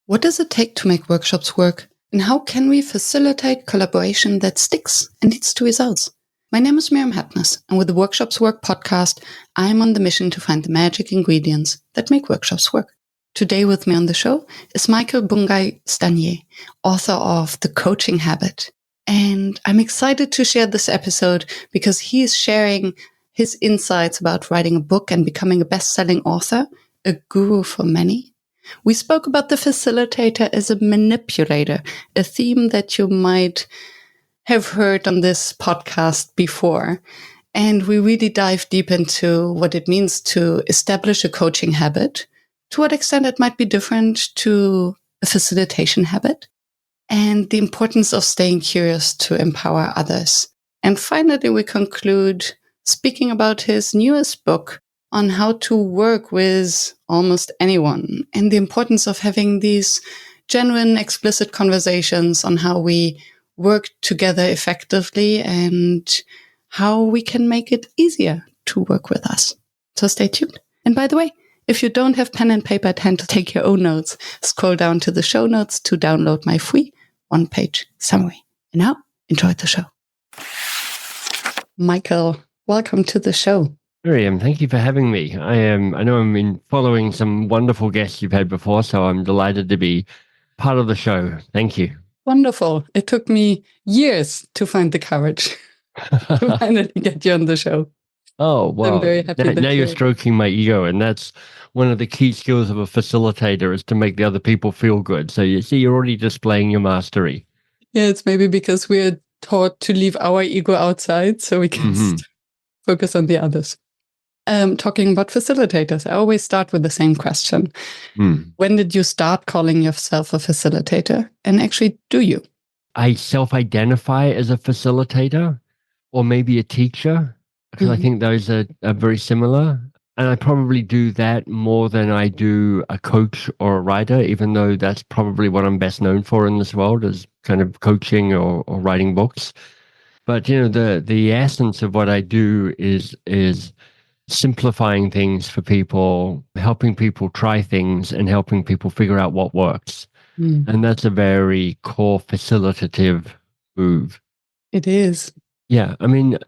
What does it take to make workshops work? And how can we facilitate collaboration that sticks and leads to results? My name is Miriam Hapness, and with the Workshops Work podcast, I am on the mission to find the magic ingredients that make workshops work. Today with me on the show is Michael Bungay Stanier, author of The Coaching Habit. And I'm excited to share this episode because he is sharing his insights about writing a book and becoming a best-selling author, a guru for many. We spoke about the facilitator as a manipulator, a theme that you might have heard on this podcast before. And we really dive deep into what it means to establish a coaching habit, to what extent it might be different to a facilitation habit, and the importance of staying curious to empower others. And finally, we conclude speaking about his newest book on how to work with almost anyone and the importance of having these genuine, explicit conversations on how we work together effectively and how we can make it easier to work with us. So stay tuned. And by the way, if you don't have pen and paper at hand to take your own notes, scroll down to the show notes to download my free one-page summary. And now, enjoy the show. Michael, welcome to the show. Miriam, thank you for having me. I know I've been following some wonderful guests you've had before, so I'm delighted to be part of the show. Thank you. Wonderful. It took me years to find the courage to finally get you on the show. Oh, well, I'm very happy now you're stroking my ego, and that's one of the key skills of a facilitator is to make the other people feel good. So you see, you're already displaying your mastery. Yeah, it's maybe because we're taught to leave our ego outside so we can focus on the others. Talking about facilitators, I always start with the same question. When did you start calling yourself a facilitator? And actually, do you? I self-identify as a facilitator or maybe a teacher, because I think those are very similar. And I probably do that more than I do a coach or a writer, even though that's probably what I'm best known for in this world, is kind of coaching or writing books. But, you know, the essence of what I do is simplifying things for people, helping people try things and helping people figure out what works. And that's a very core facilitative move. It is. Yeah. I mean,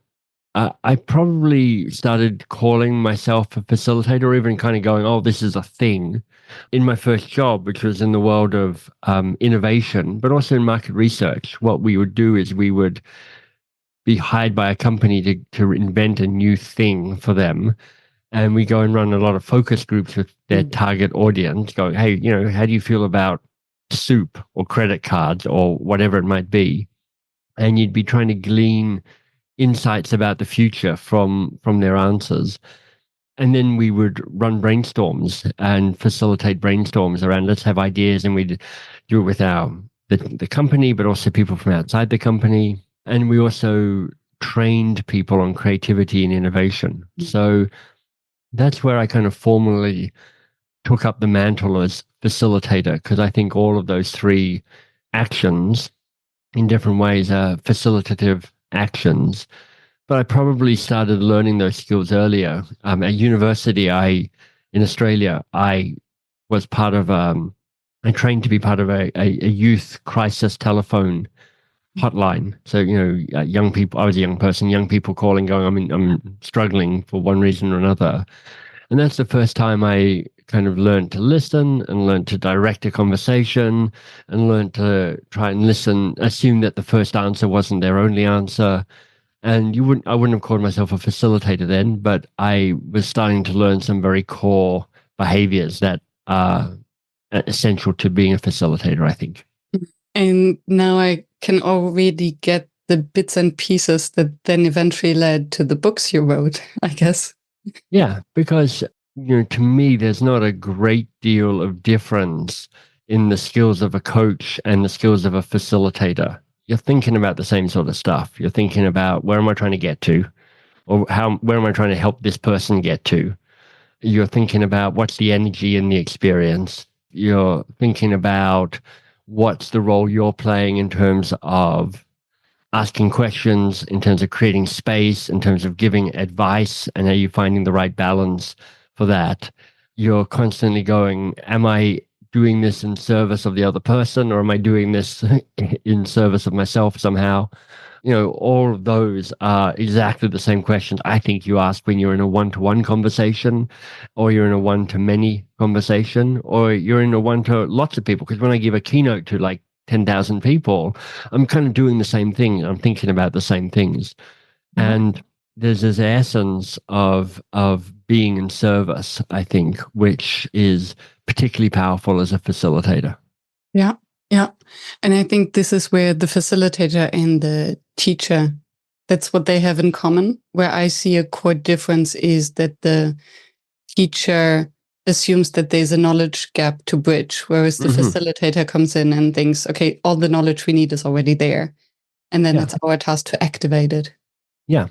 I probably started calling myself a facilitator, or even kind of going, oh, this is a thing, in my first job, which was in the world of innovation, but also in market research. What we would do is we would be hired by a company to invent a new thing for them. And we go and run a lot of focus groups with their target audience going, hey, you know, how do you feel about soup or credit cards or whatever it might be? And you'd be trying to glean insights about the future from their answers. And then we would run brainstorms and facilitate brainstorms around, let's have ideas. And we'd do it with the company, but also people from outside the company. And we also trained people on creativity and innovation. So that's where I kind of formally took up the mantle as facilitator, because I think all of those three actions in different ways are facilitative actions. But I probably started learning those skills earlier. At university, in Australia, I was part of, I trained to be part of a youth crisis telephone hotline. So, you know, young people, I was a young person, young people calling, going, I'm struggling for one reason or another. And that's the first time I kind of learned to listen and learned to direct a conversation and learned to try and listen, assume that the first answer wasn't their only answer. And I wouldn't have called myself a facilitator then, but I was starting to learn some very core behaviors that are essential to being a facilitator, I think. And now I can already get the bits and pieces that then eventually led to the books you wrote, I guess. Yeah, because, you know, to me, there's not a great deal of difference in the skills of a coach and the skills of a facilitator. You're thinking about the same sort of stuff. You're thinking about, where am I trying to get to? Or where am I trying to help this person get to? You're thinking about what's the energy in the experience. You're thinking about what's the role you're playing in terms of asking questions, in terms of creating space, in terms of giving advice, and are you finding the right balance for that? you're constantly going, am I doing this in service of the other person, or am I doing this in service of myself somehow? All of those are exactly the same questions I think you ask when you're in a one-to-one conversation, or you're in a one-to-many conversation, or you're in a one-to lots of people. Because when I give a keynote to like 10,000 people, I'm kind of doing the same thing. I'm thinking about the same things. Yeah. And there's this essence of being in service, I think, which is particularly powerful as a facilitator. Yeah. Yeah. And I think this is where the facilitator and the teacher, that's what they have in common. Where I see a core difference is that the teacher assumes that there's a knowledge gap to bridge, whereas the facilitator comes in and thinks, okay, all the knowledge we need is already there. And then it's our task to activate it. Yeah.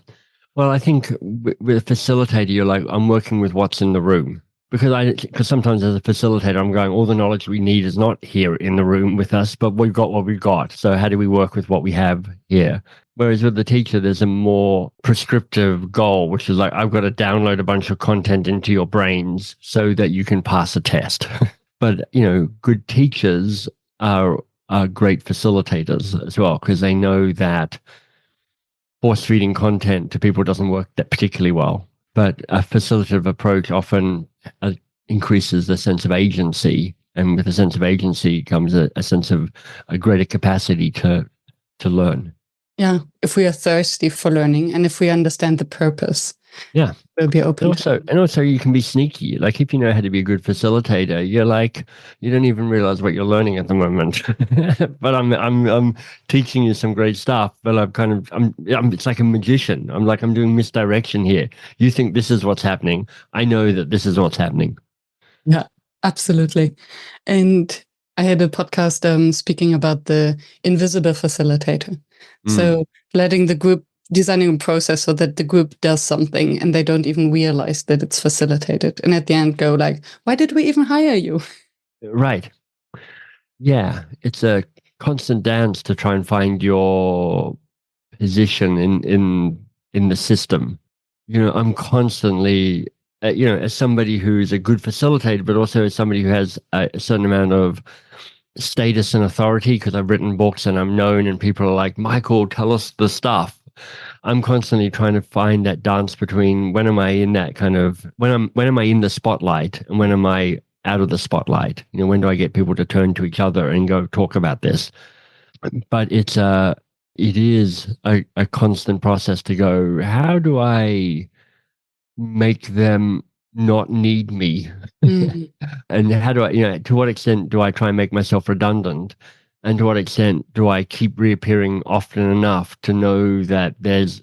Well, I think with a facilitator, you're like, I'm working with what's in the room. Because sometimes as a facilitator, I'm going, all the knowledge we need is not here in the room with us, but we've got what we've got. So how do we work with what we have here? Whereas with the teacher, there's a more prescriptive goal, which is like, I've got to download a bunch of content into your brains so that you can pass a test. But, good teachers are great facilitators as well, because they know that force-feeding content to people doesn't work that particularly well. But a facilitative approach often increases the sense of agency, and with a sense of agency comes a sense of a greater capacity to learn. Yeah, if we are thirsty for learning and if we understand the purpose, we'll be open. And also, you can be sneaky. Like if you know how to be a good facilitator, you're like, you don't even realize what you're learning at the moment. But I'm teaching you some great stuff. But it's like a magician. I'm doing misdirection here. You think this is what's happening. I know that this is what's happening. Yeah, absolutely. And I had a podcast speaking about the invisible facilitator. So letting the group, designing a process so that the group does something and they don't even realize that it's facilitated. And at the end go like, why did we even hire you? Right. Yeah. It's a constant dance to try and find your position in the system. I'm constantly, as somebody who's a good facilitator, but also as somebody who has a certain amount of status and authority, because I've written books and I'm known and people are like, Michael, tell us the stuff. I'm constantly trying to find that dance between when am I in that kind of, when am I in the spotlight and when am I out of the spotlight? When do I get people to turn to each other and go talk about this? But it is a constant process to go, how do I make them not need me? And how do I, to what extent do I try and make myself redundant? And to what extent do I keep reappearing often enough to know that there's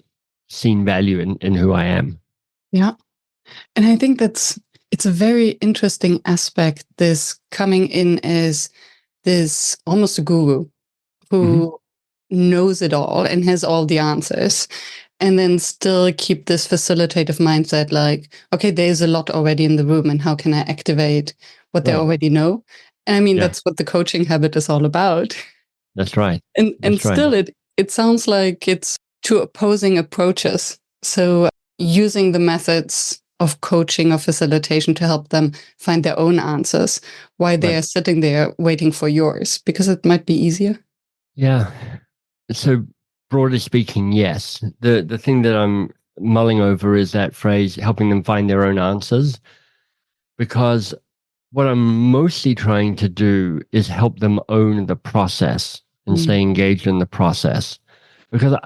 seen value in who I am? Yeah. And I think it's a very interesting aspect, this coming in as this almost a guru who knows it all and has all the answers, and then still keep this facilitative mindset like, okay, there's a lot already in the room and how can I activate what they already know? And I mean, that's what the coaching habit is all about. That's right. And still it sounds like it's two opposing approaches. So using the methods of coaching or facilitation to help them find their own answers while they are sitting there waiting for yours, because it might be easier. Yeah. So broadly speaking, yes. The thing that I'm mulling over is that phrase, helping them find their own answers, because what I'm mostly trying to do is help them own the process and stay engaged in the process. Because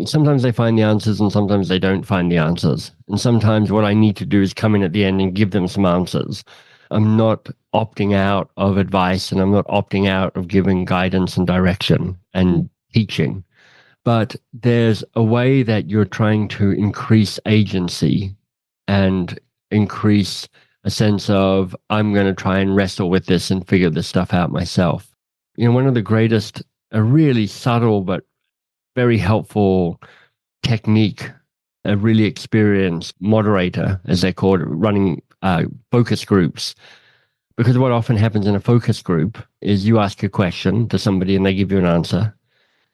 sometimes they find the answers and sometimes they don't find the answers. And sometimes what I need to do is come in at the end and give them some answers. I'm not opting out of advice and I'm not opting out of giving guidance and direction and teaching. But there's a way that you're trying to increase agency and increase a sense of, I'm going to try and wrestle with this and figure this stuff out myself. One of the greatest, a really subtle but very helpful technique, a really experienced moderator, as they're called, running focus groups. Because what often happens in a focus group is you ask a question to somebody and they give you an answer.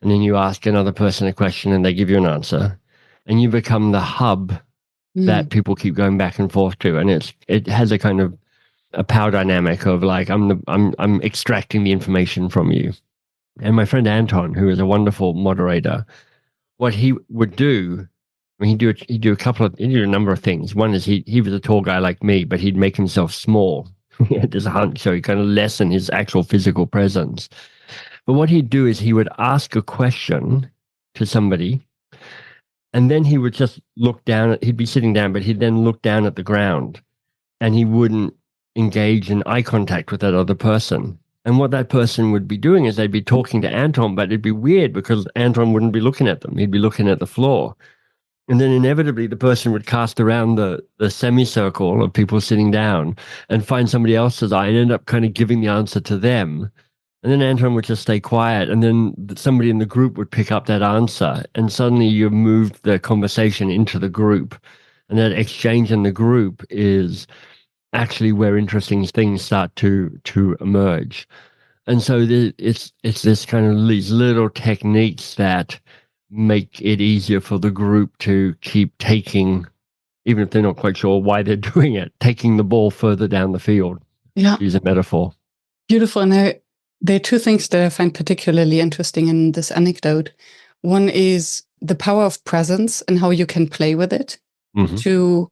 And then you ask another person a question and they give you an answer. And you become the hub that people keep going back and forth to. And it has a kind of a power dynamic of like I'm extracting the information from you. And my friend Anton, who is a wonderful moderator, what he would do, I mean, he'd do a number of things. One is he was a tall guy like me, but he'd make himself small. He had this hunch, so he kind of lessen his actual physical presence. But what he'd do is he would ask a question to somebody, and then he would just look down. He'd be sitting down, but he'd then look down at the ground, and he wouldn't engage in eye contact with that other person. And what that person would be doing is they'd be talking to Anton, but it'd be weird because Anton wouldn't be looking at them. He'd be looking at the floor. And then inevitably the person would cast around the semicircle of people sitting down and find somebody else's eye and end up kind of giving the answer to them. And then Anton would just stay quiet. And then somebody in the group would pick up that answer. And suddenly you've moved the conversation into the group. And that exchange in the group is actually where interesting things start to emerge. And so it's this kind of these little techniques that make it easier for the group to keep taking, even if they're not quite sure why they're doing it, taking the ball further down the field. Yeah. Use a metaphor. Beautiful. And there are two things that I find particularly interesting in this anecdote. One is the power of presence and how you can play with it to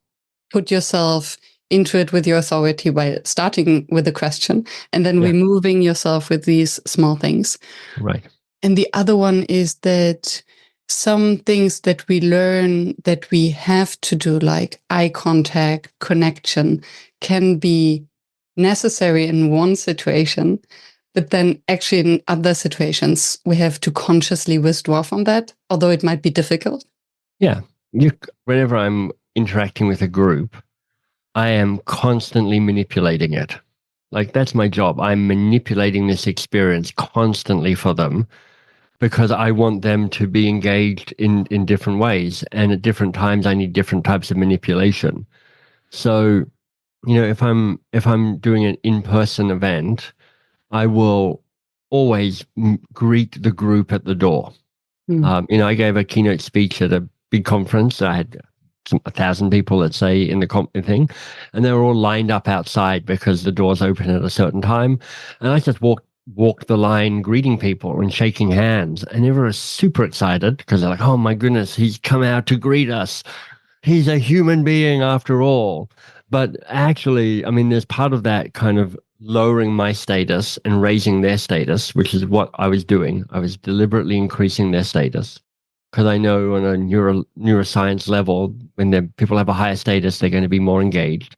put yourself into it with your authority by starting with a question and then removing yourself with these small things. Right. And the other one is that some things that we learn that we have to do, like eye contact, connection, can be necessary in one situation, but then actually in other situations, we have to consciously withdraw from that, although it might be difficult. Yeah. Whenever I'm interacting with a group, I am constantly manipulating it. Like, that's my job. I'm manipulating this experience constantly for them because I want them to be engaged in different ways. And at different times, I need different types of manipulation. So, if I'm doing an in-person event, I will always greet the group at the door. I gave a keynote speech at a big conference. I had 1,000 people, let's say, in the thing, and they were all lined up outside because the doors open at a certain time. And I just walked the line greeting people and shaking hands, and they were super excited because they're like, oh my goodness, he's come out to greet us. He's a human being after all. But actually, I mean, there's part of that kind of lowering my status and raising their status, which is what I was doing. I was deliberately increasing their status because I know on a neuroscience level, when people have a higher status, they're going to be more engaged.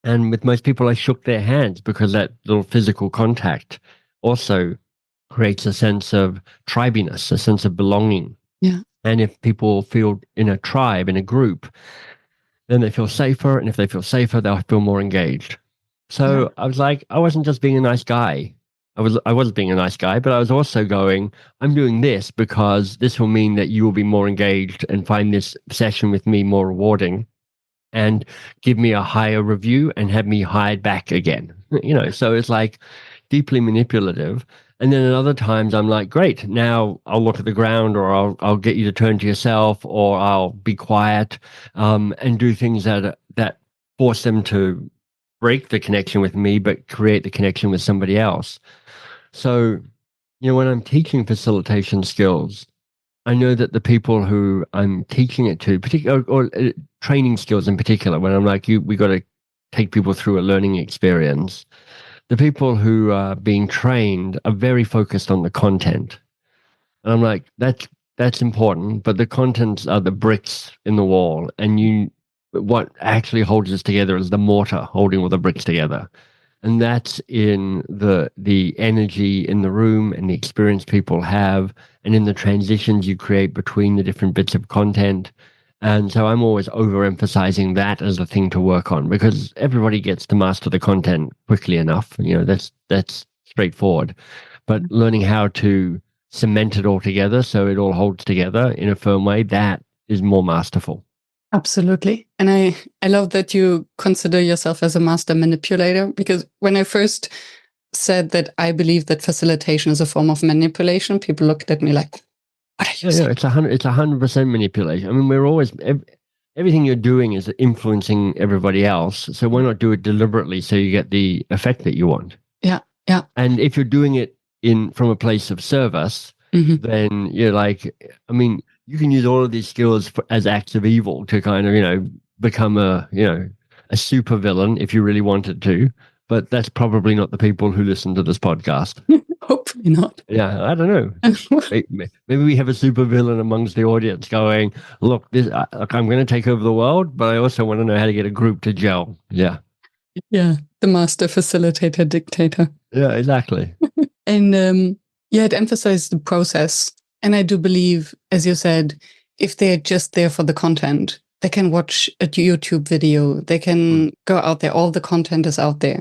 And with most people, I shook their hands because that little physical contact also creates a sense of tribiness, a sense of belonging. Yeah. And if people feel in a tribe, in a group, then they feel safer. And if they feel safer, they'll feel more engaged. So I was like, I wasn't just being a nice guy. I was being a nice guy, but I was also going, I'm doing this because this will mean that you will be more engaged and find this session with me more rewarding and give me a higher review and have me hired back again. So it's like deeply manipulative. And then at other times I'm like, great, now I'll look at the ground, or I'll get you to turn to yourself, or I'll be quiet, and do things that force them to break the connection with me, but create the connection with somebody else. So, when I'm teaching facilitation skills, I know that the people who I'm teaching it to, or training skills in particular, when I'm like, we got to take people through a learning experience, the people who are being trained are very focused on the content. And I'm like, that's important, but the contents are the bricks in the wall, and what actually holds us together is the mortar holding all the bricks together. And that's in the energy in the room and the experience people have, and in the transitions you create between the different bits of content. And so I'm always overemphasizing that as the thing to work on, because everybody gets to master the content quickly enough. That's straightforward. But learning how to cement it all together so it all holds together in a firm way, that is more masterful. Absolutely. And I love that you consider yourself as a master manipulator, because when I first said that I believe that facilitation is a form of manipulation, people looked at me like, what are you saying? It's 100% manipulation. I mean, we're always, everything you're doing is influencing everybody else. So why not do it deliberately so you get the effect that you want? Yeah. Yeah. And if you're doing it from a place of service, then you're like, I mean, you can use all of these skills as acts of evil to kind of, become a super villain if you really wanted to. But that's probably not the people who listen to this podcast. Hopefully not. Yeah, I don't know. Maybe we have a super villain amongst the audience going, look, I'm going to take over the world, but I also want to know how to get a group to gel. Yeah. Yeah. The master facilitator dictator. Yeah, exactly. And it emphasizes the process. And I do believe, as you said, if they're just there for the content, they can watch a YouTube video. They can go out there. All the content is out there.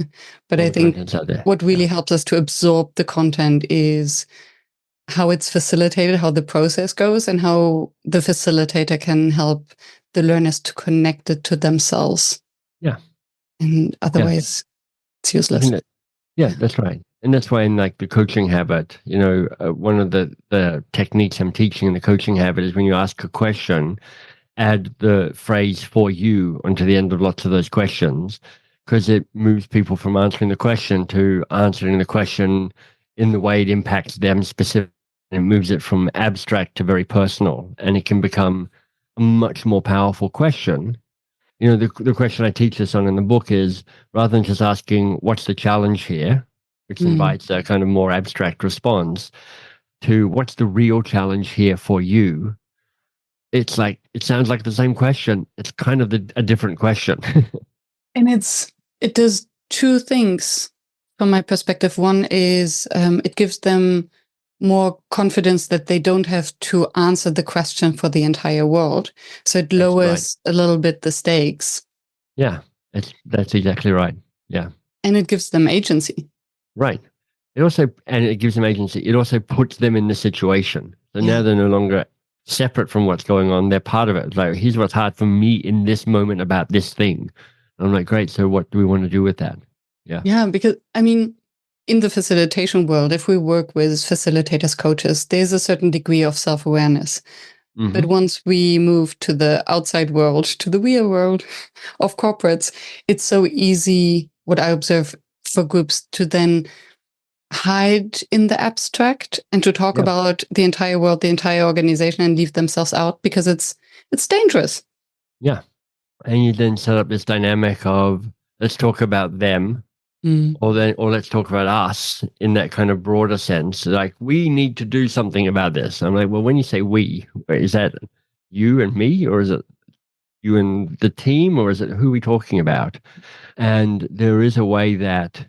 But I think what really helps us to absorb the content is how it's facilitated, how the process goes, and how the facilitator can help the learners to connect it to themselves. Yeah. And otherwise, it's useless. That's right. And that's why in like the coaching habit, one of the techniques I'm teaching in the coaching habit is when you ask a question, add the phrase "for you" onto the end of lots of those questions, because it moves people from answering the question to answering the question in the way it impacts them specifically. It moves it from abstract to very personal, and it can become a much more powerful question. The question I teach this on in the book is, rather than just asking, what's the challenge here, which invites a kind of more abstract response, to what's the real challenge here for you? It's like, it sounds like the same question. It's kind of a different question. And it does two things from my perspective. One is it gives them more confidence that they don't have to answer the question for the entire world. So it lowers a little bit the stakes. Yeah, that's exactly right. Yeah. And it gives them agency. Right. It gives them agency. It also puts them in the situation. So now they're no longer separate from what's going on. They're part of it. It's like, here's what's hard for me in this moment about this thing. And I'm like, great. So what do we want to do with that? Yeah. Yeah, because I mean, in the facilitation world, if we work with facilitators, coaches, there's a certain degree of self-awareness. But once we move to the outside world, to the real world of corporates, it's so easy, what I observe for groups, to then hide in the abstract and to talk about the entire world, the entire organization, and leave themselves out because it's dangerous. Yeah. And you then set up this dynamic of, let's talk about them, or let's talk about us in that kind of broader sense. Like, we need to do something about this. I'm like, well, when you say we, is that you and me, or is it you and the team, or is it who are we talking about? And there is a way that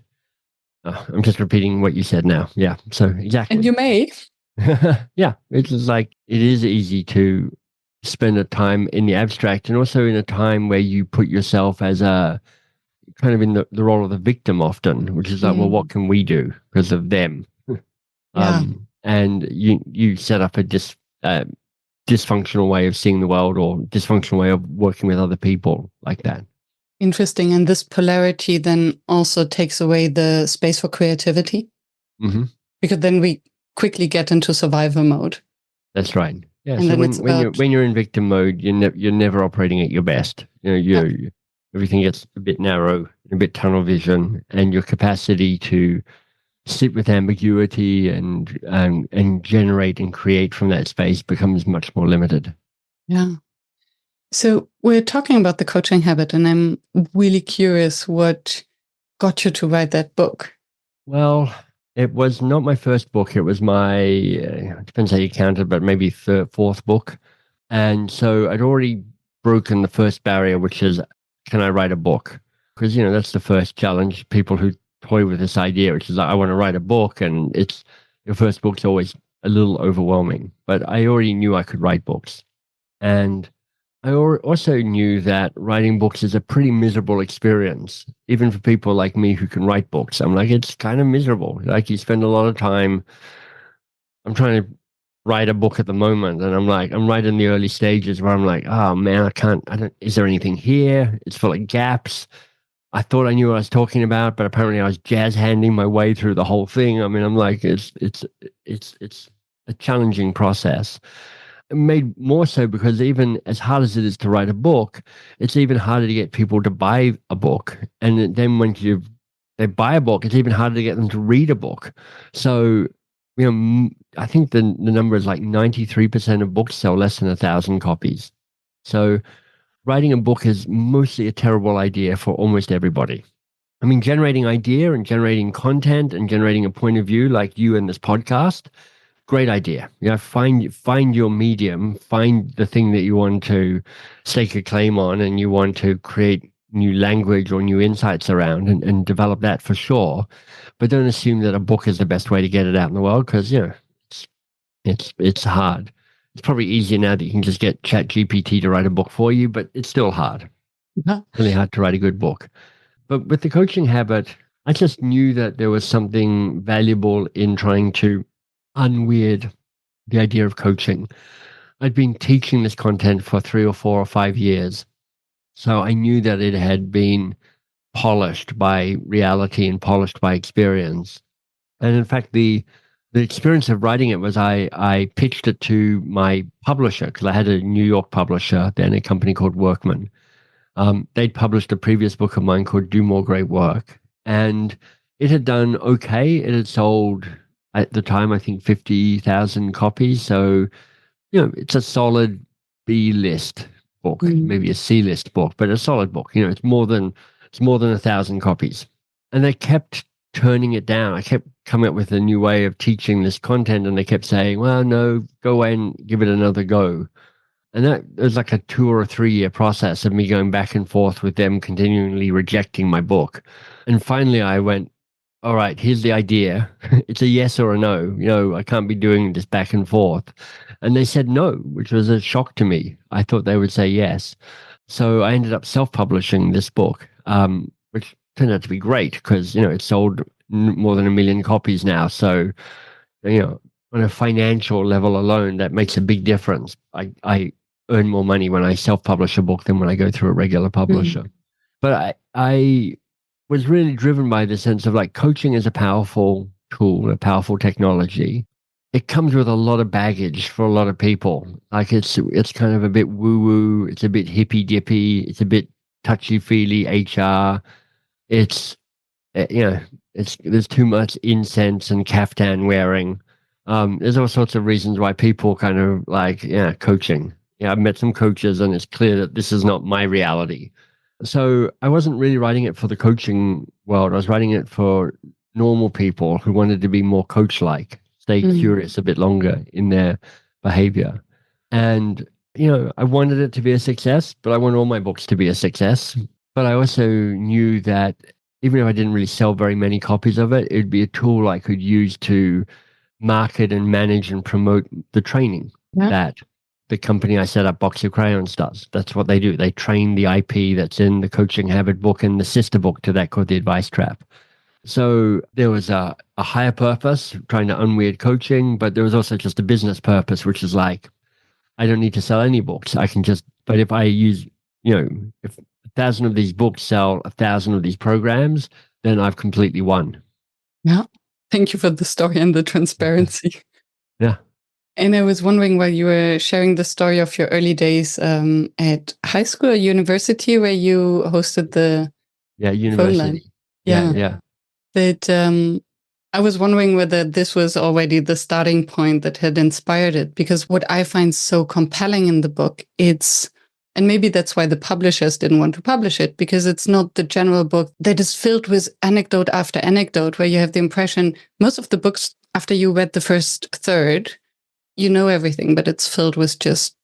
I'm just repeating what you said now. Yeah. So exactly. And you may. Yeah. It's like, it is easy to spend a time in the abstract, and also in a time where you put yourself as a kind of in the role of the victim often, which is like, well, what can we do because of them? And you set up a dysfunctional way of seeing the world, or dysfunctional way of working with other people like that. Interesting. And this polarity then also takes away the space for creativity, because then we quickly get into survivor mode. That's right. Yeah. And so when you're in victim mode, you're never operating at your best. Everything gets a bit narrow, a bit tunnel vision, and your capacity to sit with ambiguity and generate and create from that space becomes much more limited. Yeah. So we're talking about the coaching habit, and I'm really curious what got you to write that book. Well, it was not my first book. It was my, depends how you count it, but maybe fourth book. And so I'd already broken the first barrier, which is, can I write a book? Because, that's the first challenge. People who toy with this idea, which is like, I want to write a book, and your first book's always a little overwhelming. But I already knew I could write books. And I also knew that writing books is a pretty miserable experience, even for people like me who can write books. I'm like, it's kind of miserable. Like, you spend a lot of time. I'm trying to write a book at the moment, and I'm right in the early stages where I'm like, oh man, is there anything here? It's full of gaps. I thought I knew what I was talking about, but apparently I was jazz handing my way through the whole thing. I mean, I'm like, it's a challenging process. made more so because even as hard as it is to write a book, it's even harder to get people to buy a book. And then when they buy a book, it's even harder to get them to read a book. So, I think the number is like 93% of books sell less than 1,000 copies. So writing a book is mostly a terrible idea for almost everybody. I mean, generating idea and generating content and generating a point of view like you in this podcast, great idea. Find your medium, find the thing that you want to stake a claim on and you want to create new language or new insights around and develop that for sure. But don't assume that a book is the best way to get it out in the world because, it's hard. It's probably easier now that you can just get ChatGPT to write a book for you, but it's still hard. Really hard to write a good book. But with the coaching habit, I just knew that there was something valuable in trying to unweird the idea of coaching. I'd been teaching this content for 3 or 4 or 5 years. So I knew that it had been polished by reality and polished by experience. And in fact, the experience of writing it was I pitched it to my publisher because I had a New York publisher, then a company called Workman. They'd published a previous book of mine called Do More Great Work. And it had done okay. It had sold, at the time, I think 50,000 copies. So, it's a solid B-list book, maybe a C-list book, but a solid book. It's more than 1,000 copies. And they kept turning it down. I kept coming up with a new way of teaching this content, and they kept saying, well, no, go away and give it another go. And that was like a 2 or 3 year process of me going back and forth with them continually rejecting my book. And finally I went, all right, here's the idea. It's a yes or a no. I can't be doing this back and forth. And they said no, which was a shock to me. I thought they would say yes. So I ended up self-publishing this book, which turned out to be great because, it's sold more than 1 million copies now. So, on a financial level alone, that makes a big difference. I earn more money when I self-publish a book than when I go through a regular publisher. But I was really driven by the sense of like coaching is a powerful tool, a powerful technology. It comes with a lot of baggage for a lot of people. Like it's kind of a bit woo-woo, it's a bit hippy-dippy, it's a bit touchy-feely HR. It's there's too much incense and caftan wearing. There's all sorts of reasons why people kind of like, coaching. I've met some coaches and it's clear that this is not my reality. So I wasn't really writing it for the coaching world. I was writing it for normal people who wanted to be more coach-like, stay curious a bit longer in their behavior. And, I wanted it to be a success, but I want all my books to be a success. But I also knew that even if I didn't really sell very many copies of it, it'd be a tool I could use to market and manage and promote the training that the company I set up, Box of Crayons, does. That's what they do. They train the IP that's in the Coaching Habit book and the sister book to that called The Advice Trap. So there was a higher purpose, trying to unweird coaching, but there was also just a business purpose, which is like, I don't need to sell any books. But if I use, if 1,000 of these books sell 1,000 of these programs, then I've completely won. Yeah. Thank you for the story and the transparency. Yeah. And I was wondering, while you were sharing the story of your early days at high school or university, where you hosted the university phone line. Yeah. That I was wondering whether this was already the starting point that had inspired it. Because what I find so compelling in the book, and maybe that's why the publishers didn't want to publish it, because it's not the general book that is filled with anecdote after anecdote, where you have the impression most of the books, after you read the first third, you know everything, but it's filled with just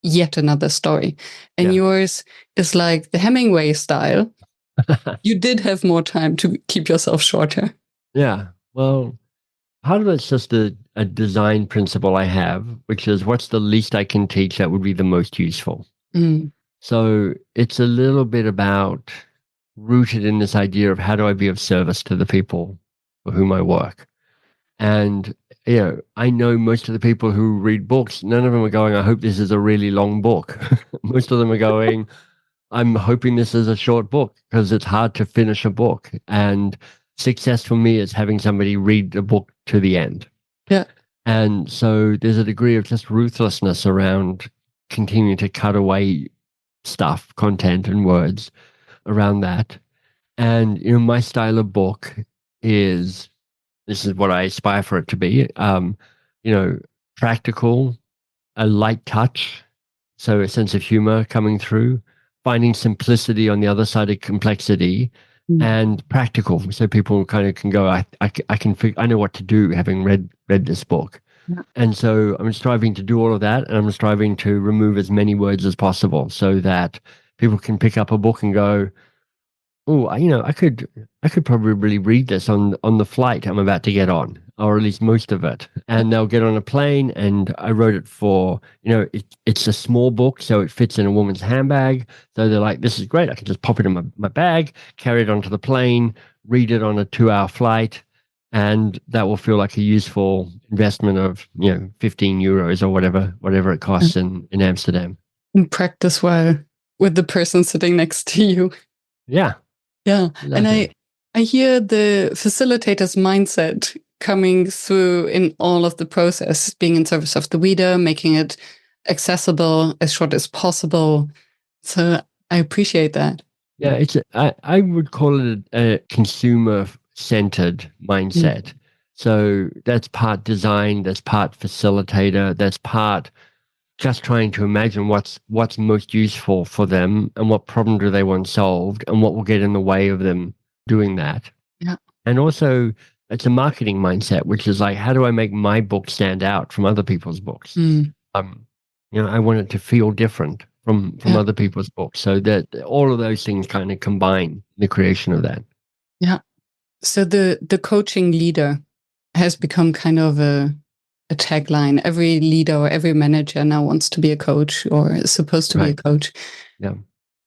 yet another story. And yours is like the Hemingway style. You did have more time to keep yourself shorter. Yeah. Well, part of it's just a design principle I have, which is what's the least I can teach that would be the most useful. So it's a little bit about rooted in this idea of how do I be of service to the people for whom I work. And I know most of the people who read books, none of them are going, I hope this is a really long book. Most of them are going, I'm hoping this is a short book because it's hard to finish a book. And success for me is having somebody read the book to the end. Yeah. And so there's a degree of just ruthlessness around continuing to cut away stuff, content and words around that. And, my style of book is, this is what I aspire for it to be, practical, a light touch, so a sense of humor coming through, finding simplicity on the other side of complexity, and practical, so people kind of can go, I know what to do having read this book. Yeah. And so I'm striving to do all of that, and I'm striving to remove as many words as possible so that people can pick up a book and go, oh, I could probably read this on the flight I'm about to get on, or at least most of it. And they'll get on a plane, and I wrote it for, it's a small book, so it fits in a woman's handbag. So they're like, this is great. I can just pop it in my bag, carry it onto the plane, read it on a 2-hour flight, and that will feel like a useful investment of, 15 euros or whatever it costs in Amsterdam. And practice well with the person sitting next to you. Yeah. Yeah. Exactly. And I hear the facilitator's mindset coming through in all of the process, being in service of the reader, making it accessible as short as possible. So I appreciate that. Yeah, I would call it a consumer-centered mindset. So that's part design, that's part facilitator, that's part just trying to imagine what's most useful for them and what problem do they want solved and what will get in the way of them doing that. Yeah. And also it's a marketing mindset, which is like, how do I make my book stand out from other people's books? I want it to feel different from other people's books, so that all of those things kind of combine the creation of that. Yeah. So the coaching leader has become kind of a tagline. Every leader or every manager now wants to be a coach or is supposed to be a coach. Yeah.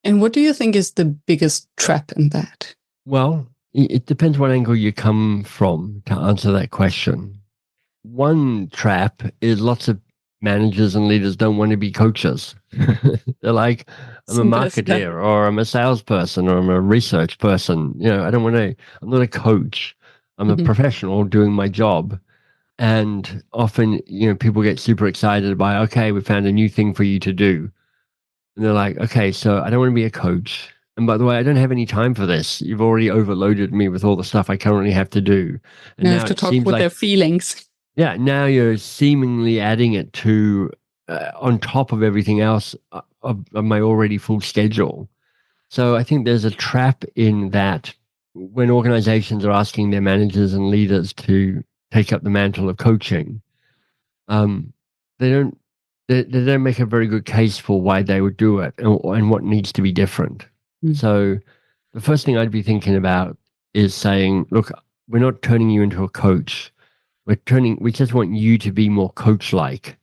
And what do you think is the biggest trap in that? Well, it depends what angle you come from to answer that question. One trap is lots of managers and leaders don't want to be coaches. They're like, I'm a marketer, or I'm a salesperson, or I'm a research person. I don't want to, I'm not a coach. I'm a professional doing my job. And often, people get super excited by, okay, we found a new thing for you to do. And they're like, okay, so I don't want to be a coach. And by the way, I don't have any time for this. You've already overloaded me with all the stuff I currently have to do. And now now have to it talk seems with like their feelings. Yeah, now you're seemingly adding it to on top of everything else of my already full schedule. So I think there's a trap in that when organizations are asking their managers and leaders to take up the mantle of coaching, they don't make a very good case for why they would do it and what needs to be different. So the first thing I'd be thinking about is saying, look, we're not turning you into a coach. We just want you to be more coach-like.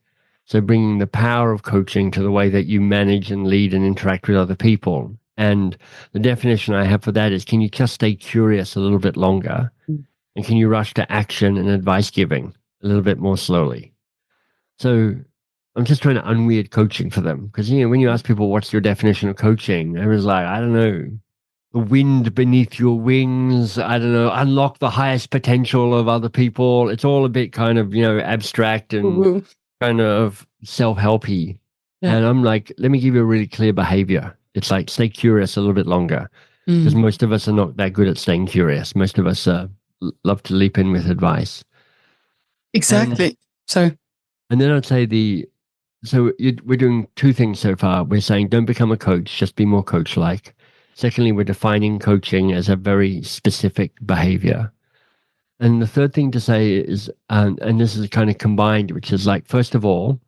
So bringing the power of coaching to the way that you manage and lead and interact with other people. And the definition I have for that is, can you just stay curious a little bit longer? And can you rush to action and advice giving a little bit more slowly? So I'm just trying to unweird coaching for them. Because, when you ask people, what's your definition of coaching? Everyone's like, I don't know. The wind beneath your wings, I don't know, unlock the highest potential of other people. It's all a bit kind of, abstract and kind of self-helpy. Yeah. And I'm like, let me give you a really clear behavior. It's like, stay curious a little bit longer. Because most of us are not that good at staying curious. Most of us love to leap in with advice. Exactly. And then I'd say we're doing two things so far. We're saying, don't become a coach, just be more coach-like. Secondly, we're defining coaching as a very specific behavior. And the third thing to say is, and this is kind of combined, which is like, first of all,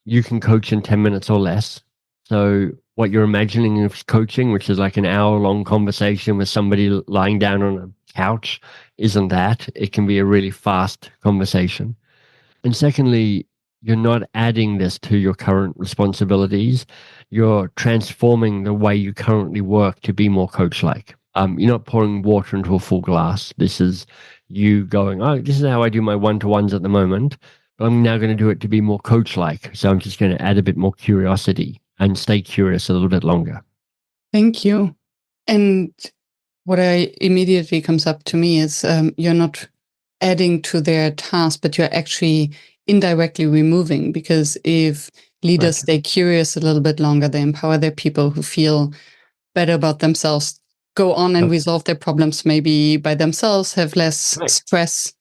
you can coach in 10 minutes or less. So what you're imagining of coaching, which is like an hour-long conversation with somebody lying down on a couch, isn't that. It can be a really fast conversation. And secondly, you're not adding this to your current responsibilities. You're transforming the way you currently work to be more coach-like. You're not pouring water into a full glass. This is you going, oh, this is how I do my one-to-ones at the moment, but I'm now going to do it to be more coach-like. So I'm just going to add a bit more curiosity and stay curious a little bit longer. Thank you. And what immediately comes up to me is you're not adding to their task, but you're actually indirectly removing, because if leaders stay curious a little bit longer, they empower their people who feel better about themselves, go on and resolve their problems maybe by themselves, have less stress.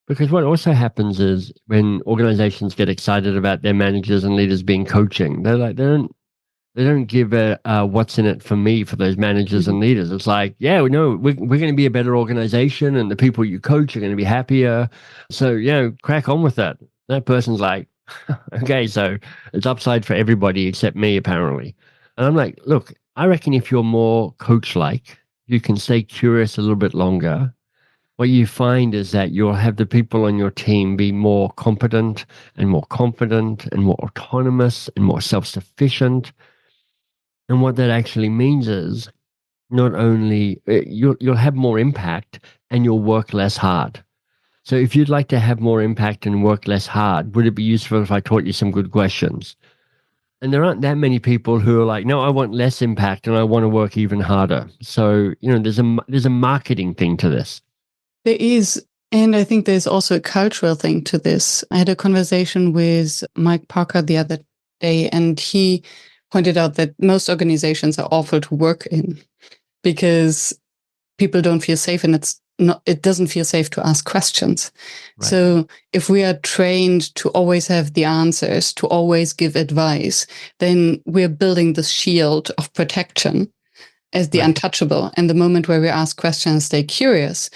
Because what also happens is when organizations get excited about their managers and leaders being coaching, they're like, they don't give a what's in it for me for those managers and leaders. It's like, yeah, we know we're going to be a better organization and the people you coach are going to be happier. So, crack on with that. That person's like, okay, so it's upside for everybody except me, apparently. And I'm like, look, I reckon if you're more coach-like, you can stay curious a little bit longer. What you find is that you'll have the people on your team be more competent and more confident and more autonomous and more self-sufficient. And what that actually means is not only you'll have more impact and you'll work less hard. So if you'd like to have more impact and work less hard, would it be useful if I taught you some good questions? And there aren't that many people who are like, no, I want less impact and I want to work even harder. So, there's a marketing thing to this. There is. And I think there's also a cultural thing to this. I had a conversation with Mike Parker the other day, and he pointed out that most organizations are awful to work in because people don't feel safe, and it doesn't feel safe to ask questions. Right. So if we are trained to always have the answers, to always give advice, then we're building this shield of protection as the untouchable. And the moment where we ask questions, stay curious,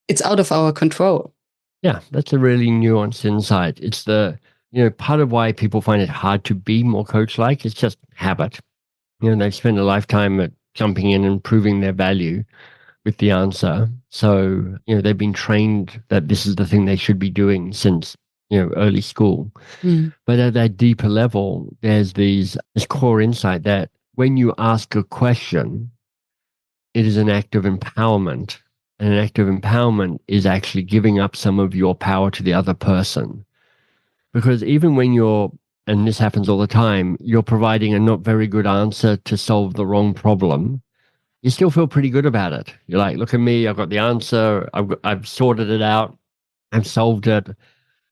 it's out of our control. Yeah, that's a really nuanced insight. It's part of why people find it hard to be more coach-like. It's just habit. They've spent a lifetime at jumping in and proving their value with the answer. So, they've been trained that this is the thing they should be doing since, early school. But at that deeper level, there's this core insight that when you ask a question, it is an act of empowerment. And an act of empowerment is actually giving up some of your power to the other person. Because even when and this happens all the time, you're providing a not very good answer to solve the wrong problem, you still feel pretty good about it. You're like, look at me, I've got the answer, I've sorted it out, I've solved it,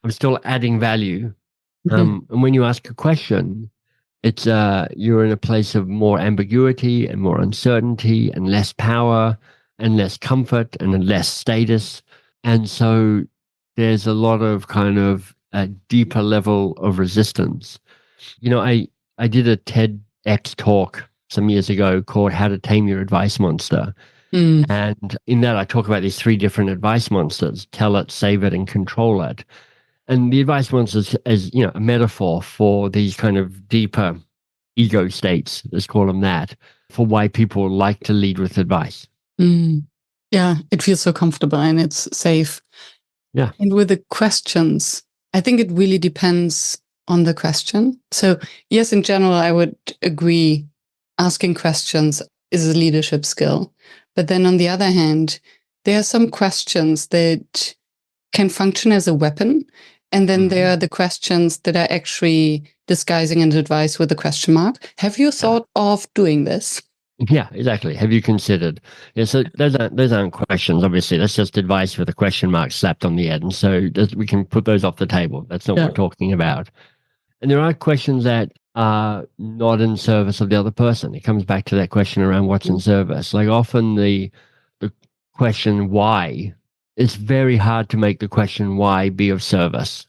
I'm still adding value. And when you ask a question, it's you're in a place of more ambiguity and more uncertainty and less power and less comfort and less status. And so there's a lot of kind of a deeper level of resistance. I did a TEDx talk some years ago called How to Tame Your Advice Monster. And in that, I talk about these 3 different advice monsters: tell it, save it, and control it. And the advice monsters is, a metaphor for these kind of deeper ego states, let's call them that, for why people like to lead with advice. Yeah, it feels so comfortable and it's safe. Yeah. And with the questions, I think it really depends on the question. So yes, in general, I would agree asking questions is a leadership skill. But then on the other hand, there are some questions that can function as a weapon. And then there are the questions that are actually disguising an advice with a question mark. Have you thought of doing this? Yeah, exactly. Have you considered? Yeah, so those aren't questions, obviously. That's just advice with a question mark slapped on the end. So we can put those off the table. That's not what we're talking about. And there are questions that are not in service of the other person. It comes back to that question around what's in service. Like often the question why, it's very hard to make the question why be of service,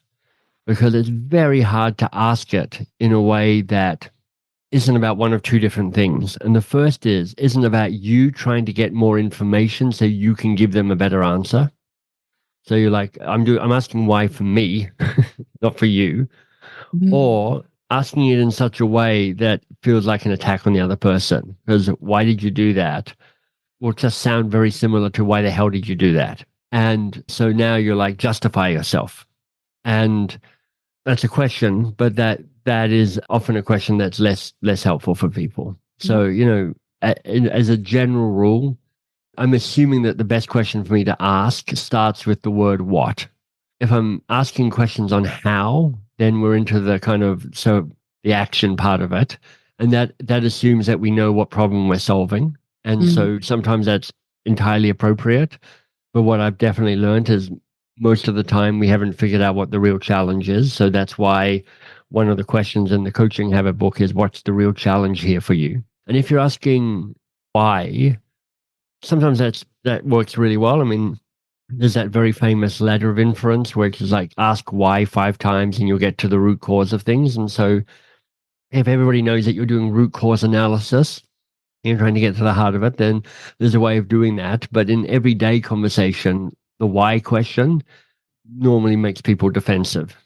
because it's very hard to ask it in a way that isn't about one of 2 different things. And the first isn't about you trying to get more information so you can give them a better answer. So you're like, I'm asking why for me, not for you. Or asking it in such a way that feels like an attack on the other person. Because why did you do that? Will just sound very similar to why the hell did you do that? And so now you're like, justify yourself. And that's a question, but that is often a question that's less helpful for people. So, as a general rule, I'm assuming that the best question for me to ask starts with the word what. If I'm asking questions on how, then we're into the kind of, the action part of it. And that assumes that we know what problem we're solving. And so sometimes that's entirely appropriate. But what I've definitely learned is most of the time we haven't figured out what the real challenge is. So that's why one of the questions in the Coaching Habit book is, what's the real challenge here for you? And if you're asking why, sometimes that works really well. I mean, there's that very famous ladder of inference where it's like ask why 5 times and you'll get to the root cause of things. And so if everybody knows that you're doing root cause analysis, you're trying to get to the heart of it, then there's a way of doing that. But in everyday conversation, the why question normally makes people defensive.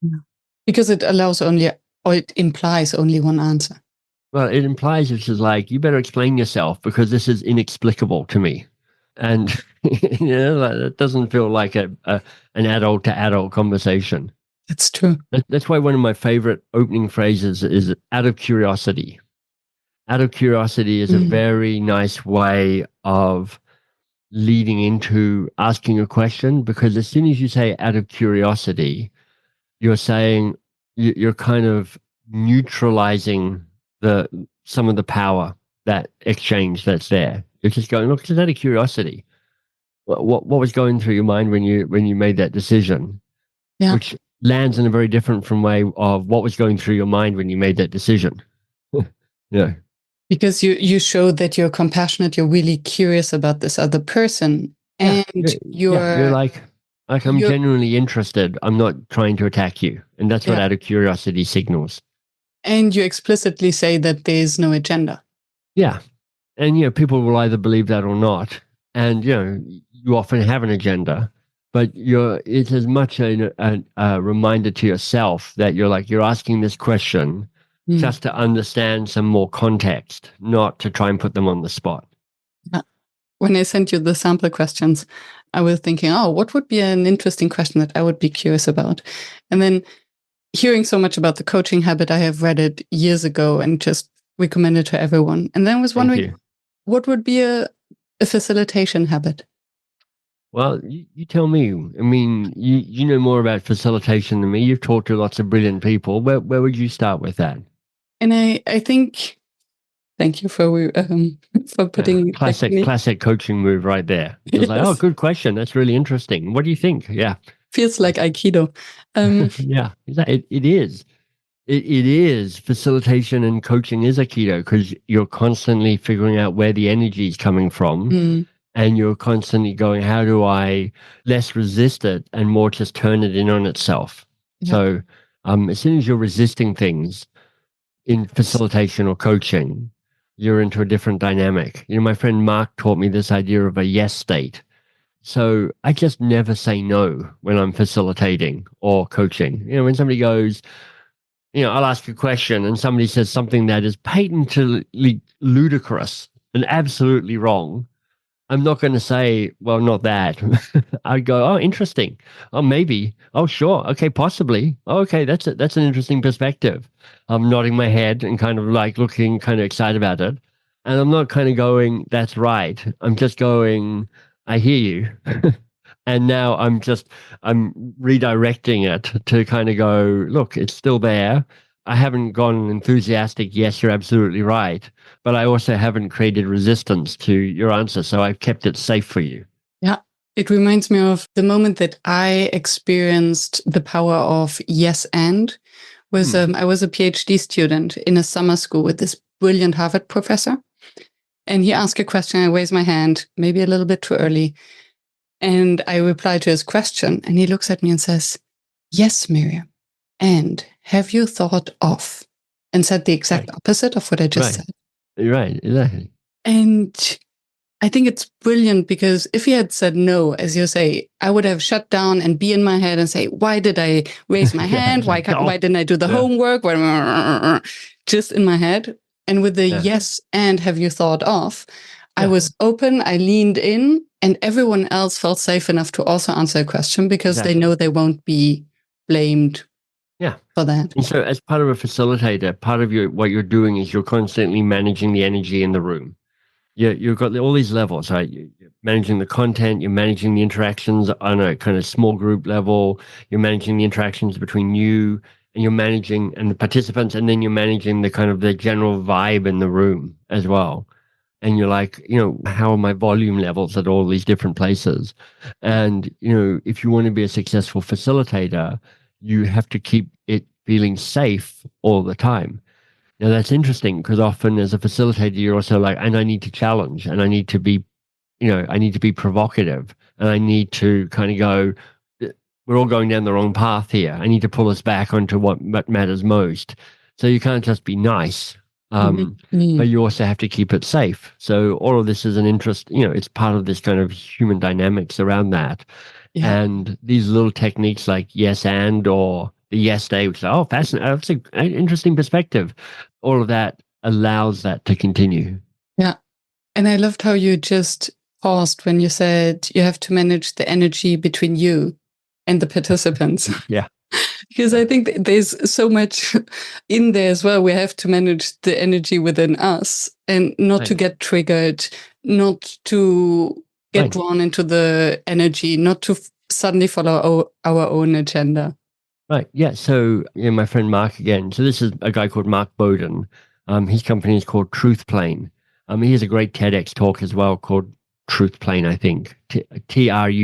Yeah. Because it allows only, or it implies only one answer. Well, it implies it's just like, you better explain yourself because this is inexplicable to me. And that doesn't feel like an adult to adult conversation. That's true. That's why one of my favorite opening phrases is out of curiosity. Out of curiosity is a very nice way of leading into asking a question, because as soon as you say out of curiosity, you're saying, you're kind of neutralizing some of the power, that exchange that's there. You're just going, look, just out of curiosity, what was going through your mind when you made that decision? Yeah. Which lands in a very different from way of what was going through your mind when you made that decision. Yeah. Because you show that you're compassionate, you're really curious about this other person, and you're like I'm genuinely interested. I'm not trying to attack you, and that's what out of curiosity signals. And you explicitly say that there's no agenda. Yeah. And, people will either believe that or not. And, you often have an agenda, but it's as much a reminder to yourself that you're asking this question just to understand some more context, not to try and put them on the spot. Yeah. When I sent you the sample questions, I was thinking, what would be an interesting question that I would be curious about? And then hearing so much about the coaching habit, I have read it years ago and just recommend it to everyone. And then I was wondering, what would be a facilitation habit? Well, you tell me. I mean, you know more about facilitation than me. You've talked to lots of brilliant people. Where would you start with that? And I think, thank you for putting classic coaching move right there. It's like, good question. That's really interesting. What do you think? Yeah. Feels like Aikido. Yeah, it is. It is. Facilitation and coaching is Aikido, because you're constantly figuring out where the energy is coming from, and you're constantly going, how do I less resist it and more just turn it in on itself? Yeah. So as soon as you're resisting things in facilitation or coaching, you're into a different dynamic. My friend Mark taught me this idea of a yes state. So I just never say no when I'm facilitating or coaching. When somebody goes, I'll ask a question and somebody says something that is patently ludicrous and absolutely wrong, I'm not going to say, well, not that. I'd go, oh, interesting. Oh, maybe. Oh, sure. Okay, possibly. Oh, okay, that's an interesting perspective. I'm nodding my head and kind of like looking kind of excited about it. And I'm not kind of going, that's right. I'm just going, I hear you. And now I'm redirecting it to kind of go, look, it's still there. I haven't gone enthusiastic, yes, you're absolutely right. But I also haven't created resistance to your answer. So I've kept it safe for you. Yeah. It reminds me of the moment that I experienced the power of yes and was I was a PhD student in a summer school with this brilliant Harvard professor. And he asked a question. I raised my hand, maybe a little bit too early. And I replied to his question. And he looks at me and says, yes, Miriam. And have you thought of? And said the exact opposite of what I just said. Right, exactly. And I think it's brilliant, because if he had said no, as you say, I would have shut down and be in my head and say, why did I raise my hand? Why didn't I do the homework? Just in my head. And with the yes and have you thought of, I was open, I leaned in, and everyone else felt safe enough to also answer a question, because they know they won't be blamed for that. And so as part of a facilitator, part of what you're doing is you're constantly managing the energy in the room. You've got all these levels, right? You're managing the content, you're managing the interactions on a kind of small group level, you're managing the interactions between you and the participants, and then you're managing the kind of the general vibe in the room as well. and you're like, how are my volume levels at all these different places? And, if you want to be a successful facilitator, you have to keep it feeling safe all the time. Now, that's interesting because often as a facilitator, you're also like, and I need to challenge, and I need to be, I need to be provocative, and I need to kind of go, we're all going down the wrong path here. I need to pull us back onto what matters most. So you can't just be nice, but you also have to keep it safe. So all of this is an interest, it's part of this kind of human dynamics around that. Yeah. And these little techniques like yes and, or the yes day, which is, fascinating. That's an interesting perspective. All of that allows that to continue. Yeah. And I loved how you just paused when you said you have to manage the energy between you and the participants. Yeah. Because I think there's so much in there as well. We have to manage the energy within us and not to get triggered, not to get drawn into the energy, not to suddenly follow our own agenda. Right. Yeah. So, my friend Mark again. So this is a guy called Mark Bowden. His company is called Truth Plane. He has a great TEDx talk as well called Truth Plane, I think. TRUTHPLANE.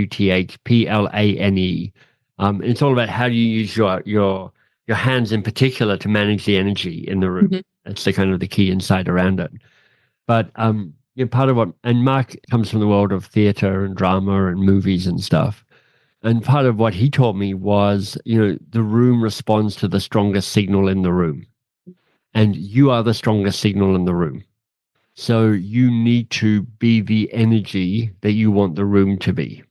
It's all about how you use your hands in particular to manage the energy in the room. Mm-hmm. That's the kind of the key insight around it. But part of what, and Mark comes from the world of theater and drama and movies and stuff. And part of what he taught me was, the room responds to the strongest signal in the room. And you are the strongest signal in the room. So you need to be the energy that you want the room to be.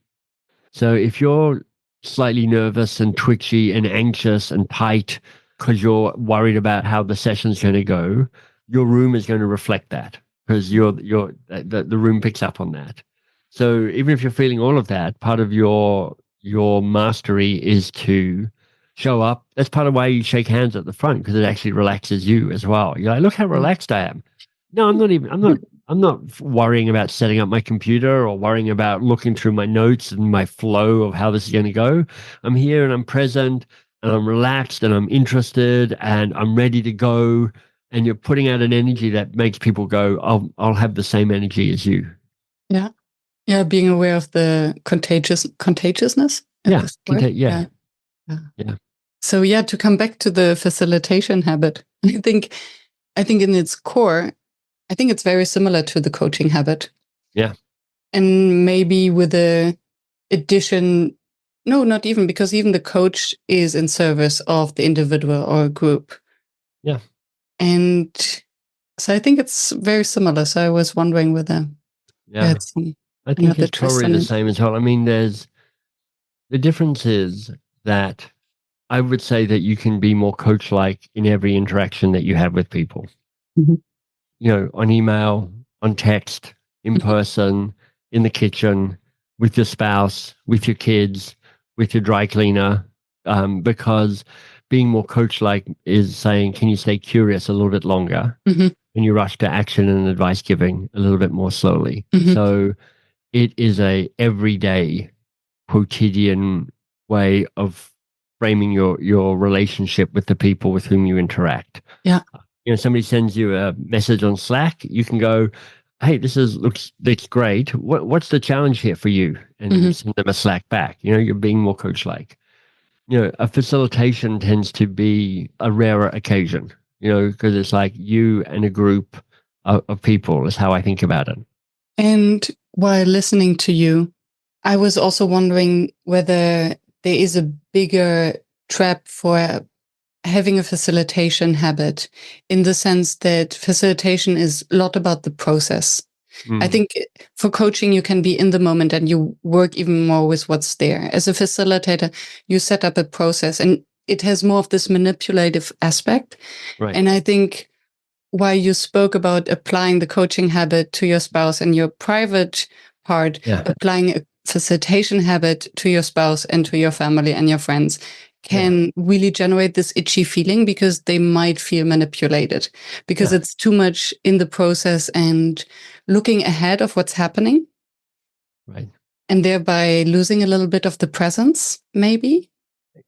So if you're slightly nervous and twitchy and anxious and tight because you're worried about how the session's going to go, your room is going to reflect that because the room picks up on that. So even if you're feeling all of that, part of your mastery is to show up. That's part of why you shake hands at the front, because it actually relaxes you as well. You're like, look how relaxed I am. No, I'm not worrying about setting up my computer or worrying about looking through my notes and my flow of how this is going to go. I'm here and I'm present and I'm relaxed and I'm interested and I'm ready to go. And you're putting out an energy that makes people go, I'll have the same energy as you. Yeah. Yeah. Being aware of the contagiousness. Yeah. Yeah. So to come back to the facilitation habit, I think in its core, I think it's very similar to the coaching habit. Yeah. And maybe with the addition, no, not even, because even the coach is in service of the individual or group. Yeah. And so I think it's very similar. So I was wondering whether I think it's probably the same as well. I mean, the difference is that I would say that you can be more coach-like in every interaction that you have with people. Mm-hmm. On email, on text, in person, in the kitchen, with your spouse, with your kids, with your dry cleaner, because being more coach-like is saying, can you stay curious a little bit longer? Mm-hmm. Can you rush to action and advice giving a little bit more slowly? Mm-hmm. So it is a everyday, quotidian way of framing your relationship with the people with whom you interact. Yeah. Somebody sends you a message on Slack, you can go, hey, this looks great. What's the challenge here for you? And send them a Slack back. You're being more coach-like. A facilitation tends to be a rarer occasion, because it's like you and a group of people is how I think about it. And while listening to you, I was also wondering whether there is a bigger trap for having a facilitation habit, in the sense that facilitation is a lot about the process. I think for coaching, you can be in the moment and you work even more with what's there. As a facilitator, you set up a process and it has more of this manipulative aspect. Right. And I think while you spoke about applying the coaching habit to your spouse and your private part, applying a facilitation habit to your spouse and to your family and your friends can really generate this itchy feeling, because they might feel manipulated because it's too much in the process and looking ahead of what's happening. Right. And thereby losing a little bit of the presence, maybe?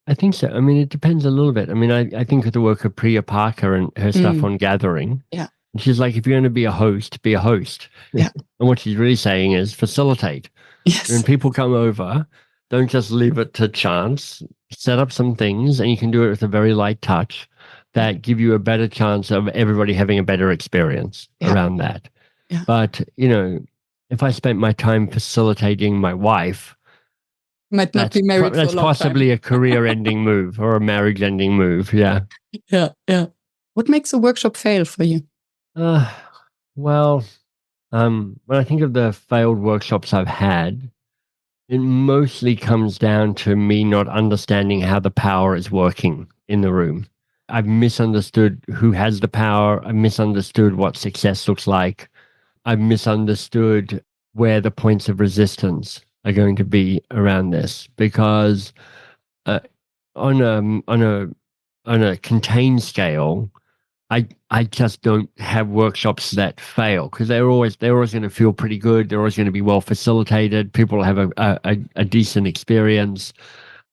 I think so. I mean, it depends a little bit. I mean, I think of the work of Priya Parker and her stuff on gathering. Yeah. And she's like, if you're going to be a host, be a host. Yeah. And what she's really saying is facilitate. Yes. When people come over, don't just leave it to chance. Set up some things, and you can do it with a very light touch that give you a better chance of everybody having a better experience around that. Yeah. But, if I spent my time facilitating my wife, Might not be married for a that's long possibly time. a career-ending move or a marriage-ending move. Yeah. Yeah. What makes a workshop fail for you? Well, when I think of the failed workshops I've had, it mostly comes down to me not understanding how the power is working in the room. I've misunderstood who has the power. I've misunderstood what success looks like. I've misunderstood where the points of resistance are going to be around this, because on a contained scale, I just don't have workshops that fail, because they're always going to feel pretty good. They're always going to be well facilitated. People will have a decent experience,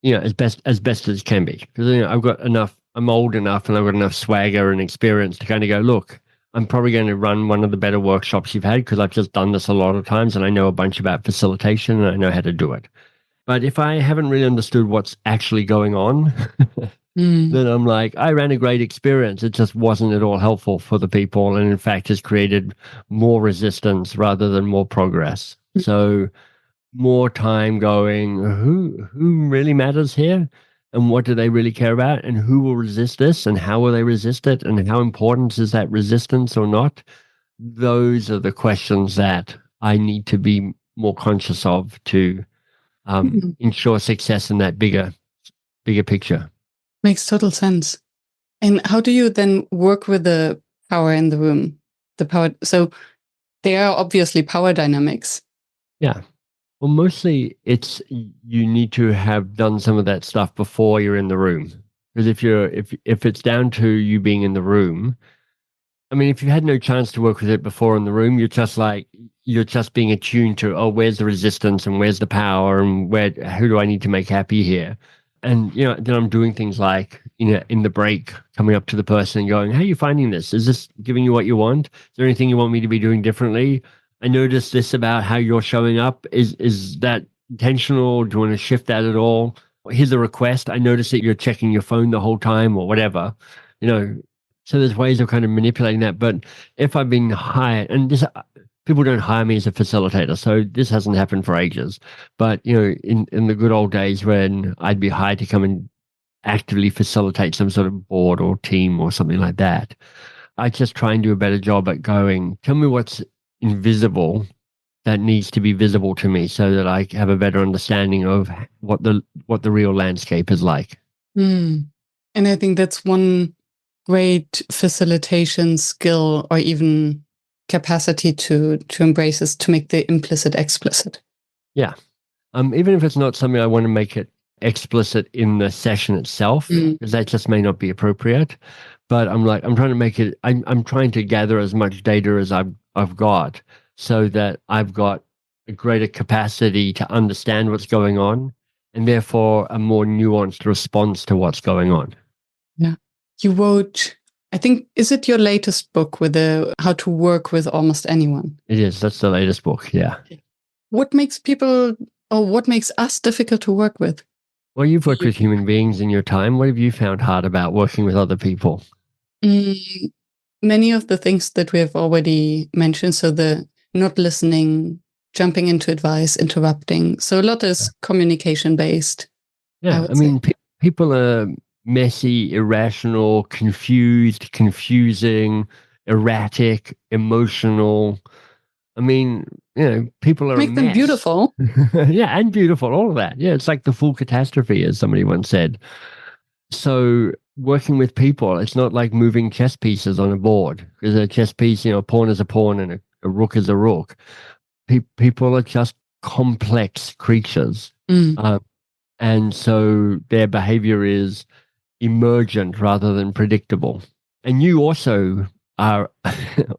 as best as can be. Because I've got enough. I'm old enough, and I've got enough swagger and experience to kind of go, look, I'm probably going to run one of the better workshops you've had, because I've just done this a lot of times, and I know a bunch about facilitation, and I know how to do it. But if I haven't really understood what's actually going on, then I'm like, I ran a great experience. It just wasn't at all helpful for the people, and in fact has created more resistance rather than more progress. So more time going, who really matters here? And what do they really care about? And who will resist this? And how will they resist it? And how important is that resistance or not? Those are the questions that I need to be more conscious of to ensure success in that bigger picture. Makes total sense. And how do you then work with the power in the room? The power. So there are obviously power dynamics. Yeah. Well, mostly it's you need to have done some of that stuff before you're in the room. Because if it's down to you being in the room, I mean, if you had no chance to work with it before in the room, you're just being attuned to, oh, where's the resistance and where's the power and who do I need to make happy here? And then I'm doing things like, in the break, coming up to the person and going, how are you finding this? Is this giving you what you want? Is there anything you want me to be doing differently? I noticed this about how you're showing up. Is that intentional? Do you want to shift that at all? Here's a request. I noticed that you're checking your phone the whole time, or whatever. So there's ways of kind of manipulating that. But if I've been hired, and people don't hire me as a facilitator, so this hasn't happened for ages. But in the good old days when I'd be hired to come and actively facilitate some sort of board or team or something like that, I just try and do a better job at going, tell me what's invisible that needs to be visible to me, so that I have a better understanding of what the real landscape is like. And I think that's one great facilitation skill, or even capacity to embrace, is to make the implicit explicit. Yeah. Even if it's not something I want to make it explicit in the session itself, because that just may not be appropriate. But I'm trying to make it. I'm trying to gather as much data as I've got, so that I've got a greater capacity to understand what's going on, and therefore a more nuanced response to what's going on. Yeah. You wrote, I think, is it your latest book with how to work with almost anyone? It is. That's the latest book. Yeah. What makes what makes us difficult to work with? Well, you've worked with human beings in your time. What have you found hard about working with other people? Many of the things that we have already mentioned. So the not listening, jumping into advice, interrupting. So a lot is communication based. Yeah. I mean, people are messy, irrational, confused, confusing, erratic, emotional. I mean, people are make them beautiful. Yeah, and beautiful, all of that. Yeah, it's like the full catastrophe, as somebody once said. So working with people, it's not like moving chess pieces on a board, because a chess piece, a pawn is a pawn and a rook is a rook. People are just complex creatures. And so their behavior is emergent rather than predictable. And you also are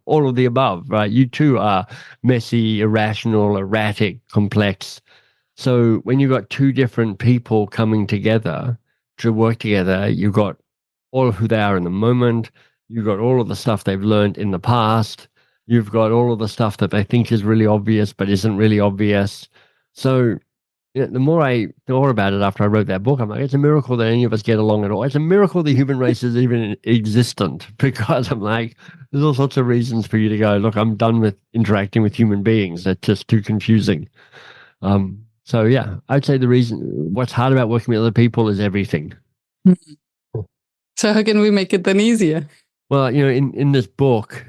all of the above, right? You too are messy, irrational, erratic, complex. So when you've got two different people coming together to work together, you've got all of who they are in the moment, You've got all of the stuff they've learned in the past. You've got all of the stuff that they think is really obvious, but isn't really obvious. So the more I thought about it after I wrote that book, I'm like, it's a miracle that any of us get along at all. It's a miracle the human race is even existent, because I'm like, there's all sorts of reasons for you to go, look, I'm done with interacting with human beings. That's just too confusing. So yeah, I'd say what's hard about working with other people is everything. So how can we make it then easier? Well, in this book,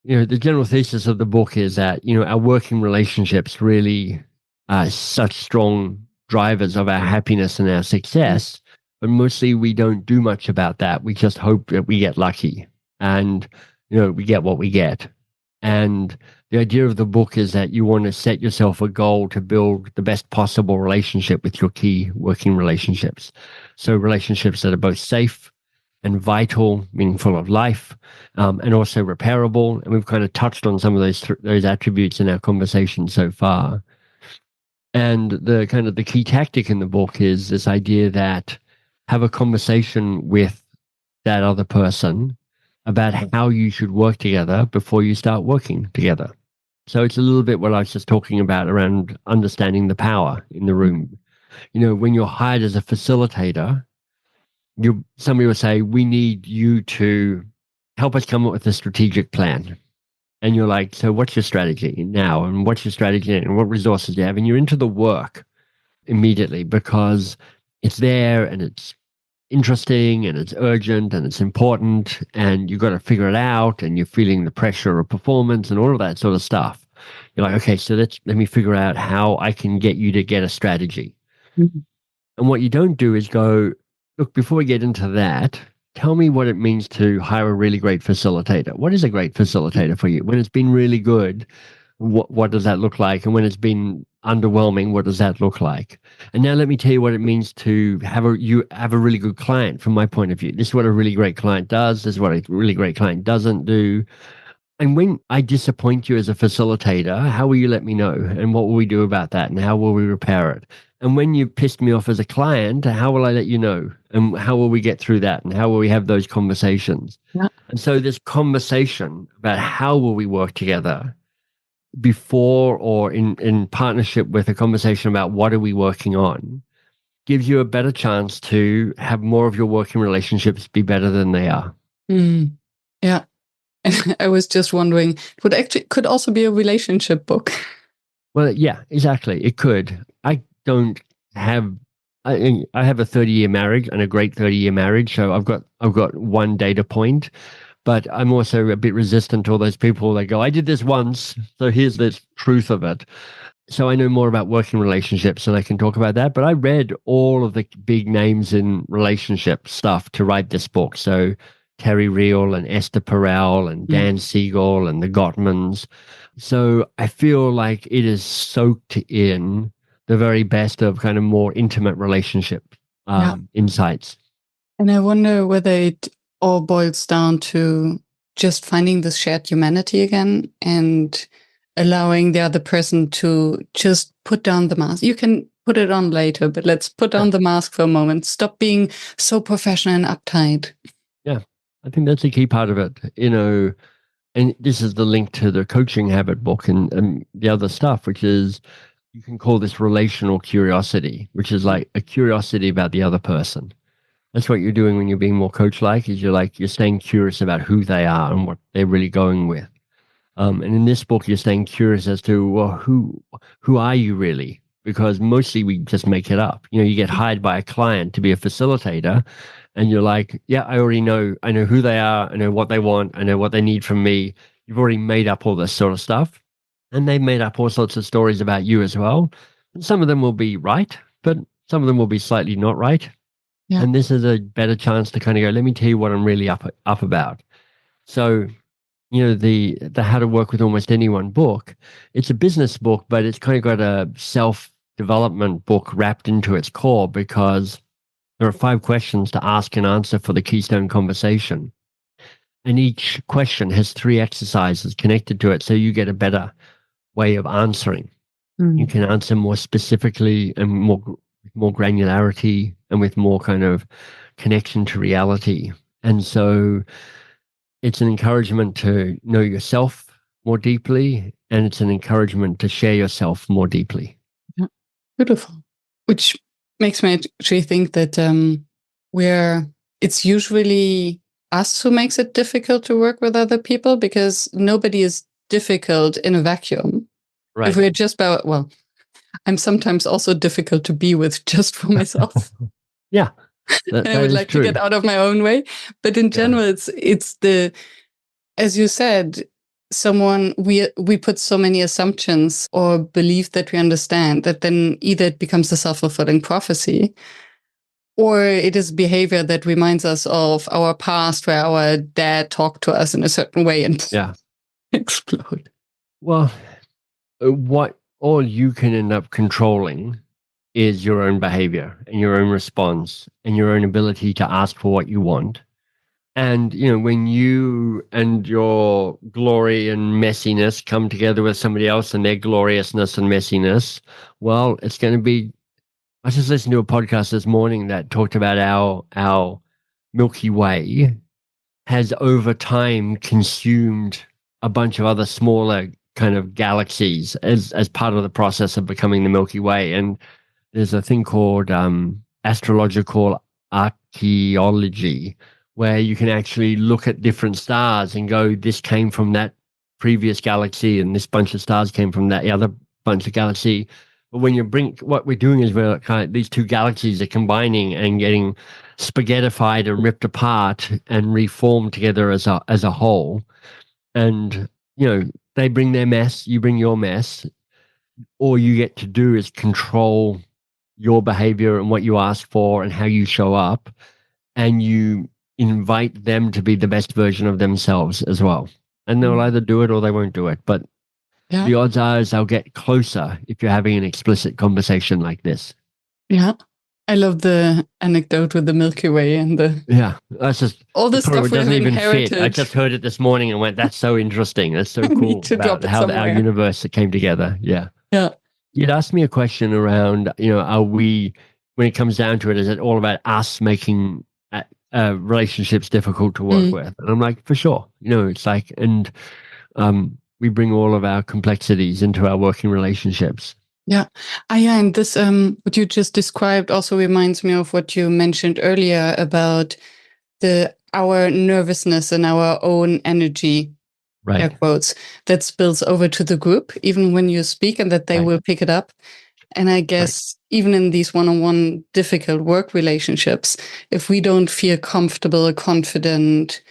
the general thesis of the book is that, our working relationships really are such strong drivers of our happiness and our success, but mostly we don't do much about that. We just hope that we get lucky and, we get what we get. And the idea of the book is that you want to set yourself a goal to build the best possible relationship with your key working relationships. So relationships that are both safe and vital, meaning full of life, and also repairable. And we've kind of touched on some of those attributes in our conversation so far. And the key tactic in the book is this idea that have a conversation with that other person about how you should work together before you start working together. So it's a little bit what I was just talking about around understanding the power in the room. When you're hired as a facilitator, somebody will say, we need you to help us come up with a strategic plan. And you're like, so what's your strategy now? And what's your strategy and what resources do you have? And you're into the work immediately because it's there and it's interesting and it's urgent and it's important and you've got to figure it out and you're feeling the pressure of performance and all of that sort of stuff. You're like, okay, so let me figure out how I can get you to get a strategy. Mm-hmm. And what you don't do is go, look, before we get into that, tell me what it means to hire a really great facilitator. What is a great facilitator for you? When it's been really good, what does that look like? And when it's been underwhelming, what does that look like? And now let me tell you what it means to have a really good client from my point of view. This is what a really great client does. This is what a really great client doesn't do. And when I disappoint you as a facilitator, how will you let me know? And what will we do about that? And how will we repair it? And when you pissed me off as a client, how will I let you know? And how will we get through that? And how will we have those conversations? Yeah. And so this conversation about how will we work together before or in partnership with a conversation about what are we working on gives you a better chance to have more of your working relationships be better than they are. Yeah. And I was just wondering, it could also be a relationship book. Well, yeah, exactly. It could. I have a 30-year marriage and a great 30-year marriage. So I've got one data point, but I'm also a bit resistant to all those people that go, I did this once, so here's the truth of it. So I know more about working relationships and I can talk about that. But I read all of the big names in relationship stuff to write this book. So Terry Real and Esther Perel and Dan Siegel and the Gottmans. So I feel like it is soaked in the very best of kind of more intimate relationship insights. And I wonder whether it all boils down to just finding this shared humanity again and allowing the other person to just put down the mask. You can put it on later, but let's put on the mask for a moment. Stop being so professional and uptight. Yeah, I think that's a key part of it, and this is the link to the Coaching Habit book and the other stuff, which is you can call this relational curiosity, which is like a curiosity about the other person. That's what you're doing when you're being more coach-like, is you're staying curious about who they are and what they're really going with. And in this book, you're staying curious as to, well, who are you really? Because mostly we just make it up. You get hired by a client to be a facilitator, and you're like, yeah, I know who they are, I know what they want, I know what they need from me. You've already made up all this sort of stuff. And they've made up all sorts of stories about you as well. And some of them will be right, but some of them will be slightly not right. Yeah. And this is a better chance to kind of go, let me tell you what I'm really up about. So, the How to Work with Almost Anyone book, it's a business book, but it's kind of got a self-development book wrapped into its core, because there are 5 questions to ask and answer for the Keystone Conversation. And each question has 3 exercises connected to it, so you get a better way of answering. You can answer more specifically and more granularity and with more kind of connection to reality. And so it's an encouragement to know yourself more deeply, and it's an encouragement to share yourself more deeply. Yeah. Beautiful. Which makes me actually think that it's usually us who makes it difficult to work with other people, because nobody is difficult in a vacuum. Right. If we're just I'm sometimes also difficult to be with just for myself. Yeah. And I would like to get out of my own way. But in general, it's the, as you said, we put so many assumptions or belief that we understand that then either it becomes a self-fulfilling prophecy, or it is behavior that reminds us of our past where our dad talked to us in a certain way and explode. Well, what all you can end up controlling is your own behavior and your own response and your own ability to ask for what you want. And, when you and your glory and messiness come together with somebody else and their gloriousness and messiness, well, it's going to be. I just listened to a podcast this morning that talked about our Milky Way has over time consumed a bunch of other smaller kind of galaxies as part of the process of becoming the Milky Way. And there's a thing called astrological archaeology, where you can actually look at different stars and go, this came from that previous galaxy, and this bunch of stars came from that other bunch of galaxy. But when what we're doing is these two galaxies are combining and getting spaghettified and ripped apart and reformed together as a whole. And they bring their mess, you bring your mess. All you get to do is control your behavior and what you ask for and how you show up, and you invite them to be the best version of themselves as well. And they'll either do it or they won't do it. But the odds are is they'll get closer if you're having an explicit conversation like this. Yeah. I love the anecdote with the Milky Way and that's just all the stuff we have inherited. Fit. I just heard it this morning and went, that's so interesting. That's so cool about how our universe came together. Yeah. You'd asked me a question around, are we, when it comes down to it, is it all about us making relationships difficult to work with? And I'm like, for sure. It's like, and we bring all of our complexities into our working relationships. Yeah. And this, what you just described also reminds me of what you mentioned earlier about our nervousness and our own energy, air quotes, that spills over to the group, even when you speak, and that they will pick it up. And I guess even in these one-on-one difficult work relationships, if we don't feel comfortable, confident,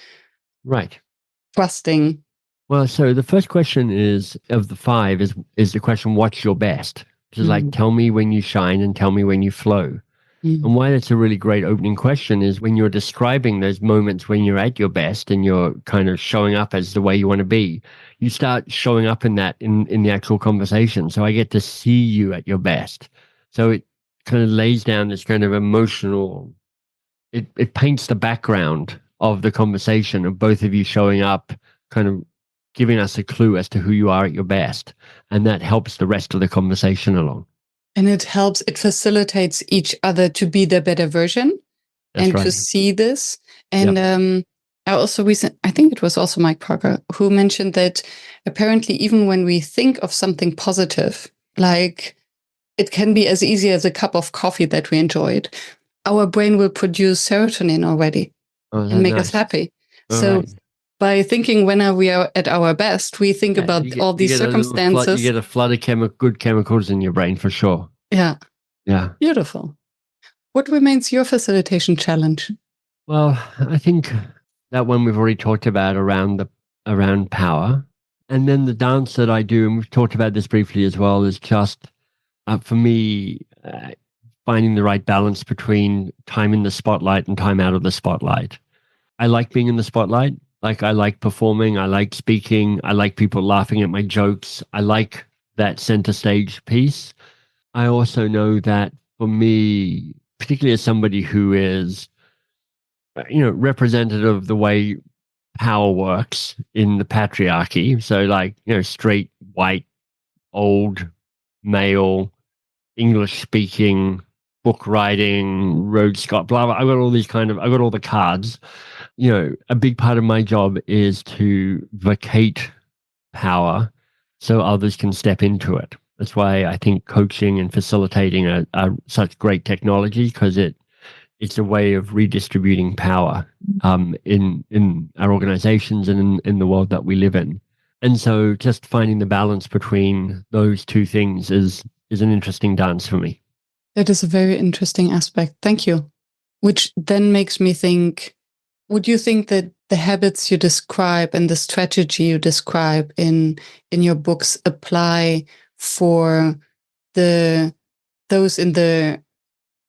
trusting. Well, so the first question is, of the 5, is the question, what's your best? Which is like, tell me when you shine and tell me when you flow. And why that's a really great opening question is when you're describing those moments when you're at your best and you're kind of showing up as the way you want to be, you start showing up in that in the actual conversation. So I get to see you at your best. So it kind of lays down this kind of emotional, it paints the background of the conversation of both of you showing up, kind of giving us a clue as to who you are at your best. And that helps the rest of the conversation along. And it facilitates each other to be their better version. That's and to see this. And I think it was also Mike Parker who mentioned that apparently even when we think of something positive, like it can be as easy as a cup of coffee that we enjoyed, our brain will produce serotonin already and make us happy. By thinking when we are at our best, we think about all these circumstances. You get a flood of good chemicals in your brain for sure. Yeah. Beautiful. What remains your facilitation challenge? Well, I think that one we've already talked about around power. And then the dance that I do, and we've talked about this briefly as well, is just, for me, finding the right balance between time in the spotlight and time out of the spotlight. I like being in the spotlight. Like, I like performing, I like speaking, I like people laughing at my jokes. I like that center stage piece. I also know that for me, particularly as somebody who is, representative of the way power works in the patriarchy. So like, straight, white, old, male, English speaking, book writing, Rhodes Scott, blah, blah. I've got all the cards. a big part of my job is to vacate power so others can step into it. That's why I think coaching and facilitating are such great technology, because it's a way of redistributing power in our organizations and in the world that we live in. And so just finding the balance between those two things is an interesting dance for me. That is a very interesting aspect. Thank you. Which then makes me think, would you think that the habits you describe and the strategy you describe in your books apply for those in the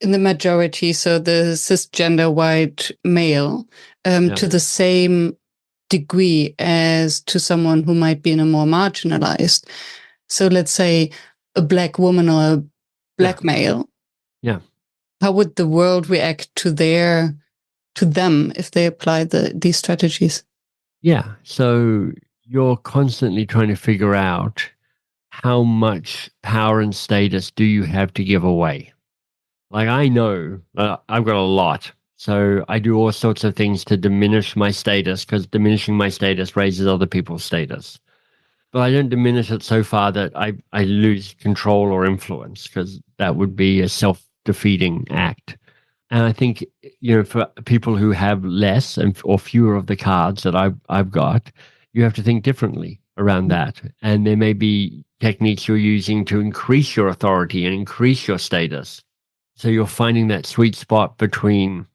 majority, so the cisgender white male, to the same degree as to someone who might be in a more marginalized? So let's say a black woman or a black male. Yeah. How would the world react to them if they apply these strategies? Yeah. So you're constantly trying to figure out how much power and status do you have to give away. Like, I know I've got a lot. So I do all sorts of things to diminish my status, because diminishing my status raises other people's status. But I don't diminish it so far that I lose control or influence, because that would be a self-defeating act. And I think, for people who have less or fewer of the cards that I've got, you have to think differently around that. And there may be techniques you're using to increase your authority and increase your status. So you're finding that sweet spot between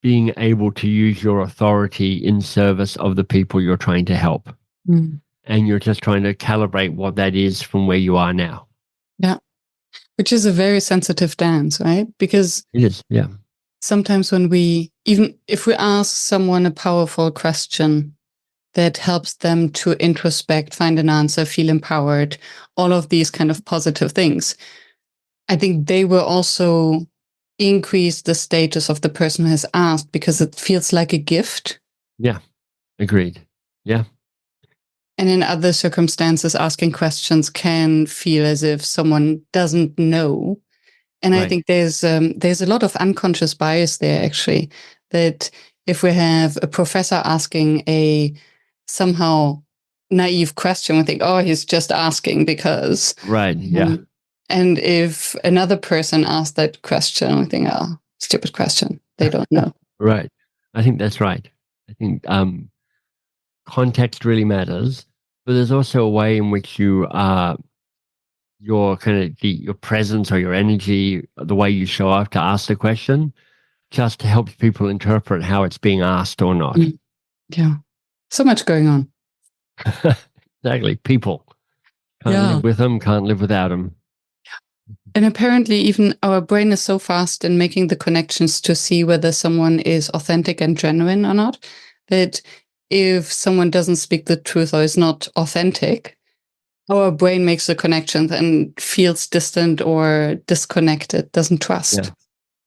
being able to use your authority in service of the people you're trying to help. And you're just trying to calibrate what that is from where you are now. Yeah. Which is a very sensitive dance, right? Because it is, yeah. Sometimes even if we ask someone a powerful question that helps them to introspect, find an answer, feel empowered, all of these kind of positive things, I think they will also increase the status of the person who has asked, because it feels like a gift. Yeah, agreed. Yeah. And in other circumstances, asking questions can feel as if someone doesn't know. And I think there's a lot of unconscious bias there, actually, that if we have a professor asking a somehow naive question, we think, oh, he's just asking because. Right, yeah. And if another person asks that question, we think, oh, stupid question. They don't know. Right. I think that's right. I think context really matters, but there's also a way in which your kind of your presence or your energy, the way you show up to ask the question, just to help people interpret how it's being asked or not. Yeah. So much going on. Exactly. People. Can't live with them, can't live without them. And apparently even our brain is so fast in making the connections to see whether someone is authentic and genuine or not, that if someone doesn't speak the truth or is not authentic, our brain makes the connections and feels distant or disconnected, doesn't trust.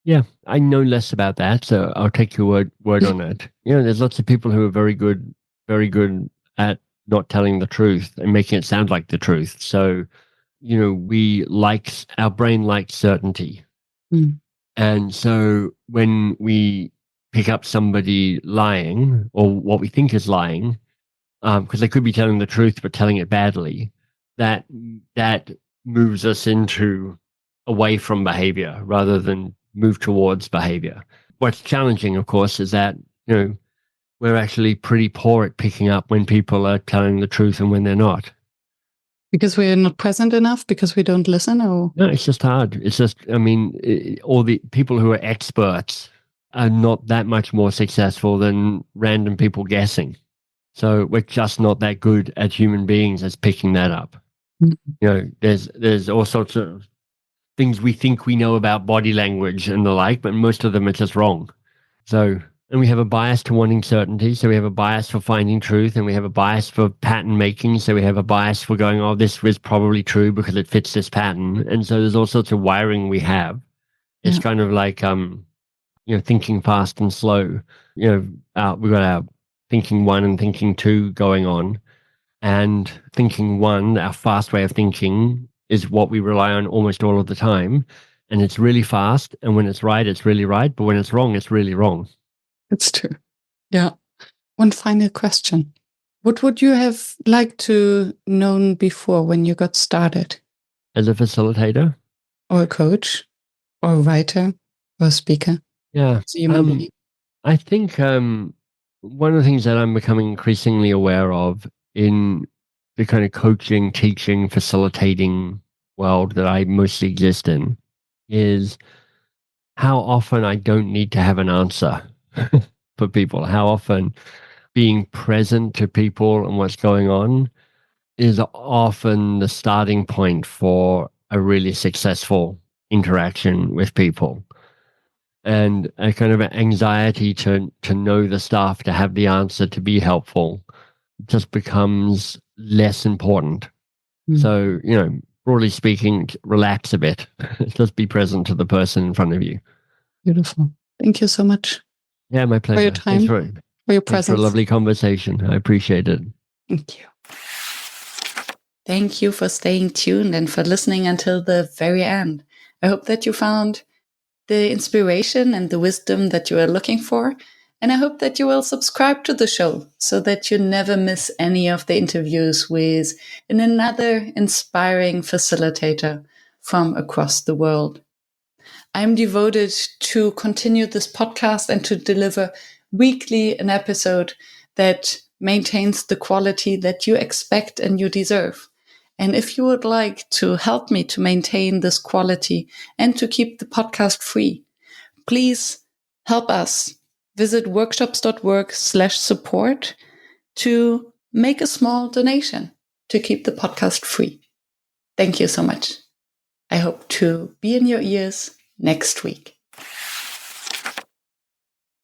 Yeah, I know less about that, so I'll take your word on it. There's lots of people who are very good at not telling the truth and making it sound like the truth. So, our brain likes certainty. And so when we pick up somebody lying, or what we think is lying, because they could be telling the truth but telling it badly, that moves us away from behavior rather than move towards behavior. What's challenging, of course, is that we're actually pretty poor at picking up when people are telling the truth and when they're not. Because we're not present enough, because we don't listen? Or no, it's just hard. It's just, all the people who are experts are not that much more successful than random people guessing. So we're just not that good as human beings as picking that up. There's all sorts of things we think we know about body language and the like, but most of them are just wrong. So, and we have a bias to wanting certainty. So we have a bias for finding truth, and we have a bias for pattern making. So we have a bias for going, oh, this is probably true because it fits this pattern. And so there's all sorts of wiring we have. It's kind of like, thinking fast and slow. We've got our thinking 1 and thinking 2 going on. And thinking 1, our fast way of thinking, is what we rely on almost all of the time. And it's really fast. And when it's right, it's really right. But when it's wrong, it's really wrong. It's true. Yeah. One final question. What would you have liked to known before when you got started? As a facilitator? Or a coach? Or a writer? Or a speaker? Yeah. I think one of the things that I'm becoming increasingly aware of in the kind of coaching, teaching, facilitating world that I mostly exist in is how often I don't need to have an answer for people. How often being present to people and what's going on is often the starting point for a really successful interaction with people. And a kind of anxiety to know the stuff, to have the answer, to be helpful, just becomes less important. So, broadly speaking, relax a bit. Just be present to the person in front of you. Beautiful. Thank you so much. Yeah, my pleasure. For your time, for your presence. Thanks for a lovely conversation. I appreciate it. Thank you. Thank you for staying tuned and for listening until the very end. I hope that you found the inspiration and the wisdom that you are looking for. And I hope that you will subscribe to the show so that you never miss any of the interviews with another inspiring facilitator from across the world. I'm devoted to continue this podcast and to deliver weekly an episode that maintains the quality that you expect and you deserve. And if you would like to help me to maintain this quality and to keep the podcast free, please help us. Visit workshops.work/support to make a small donation to keep the podcast free. Thank you so much. I hope to be in your ears next week.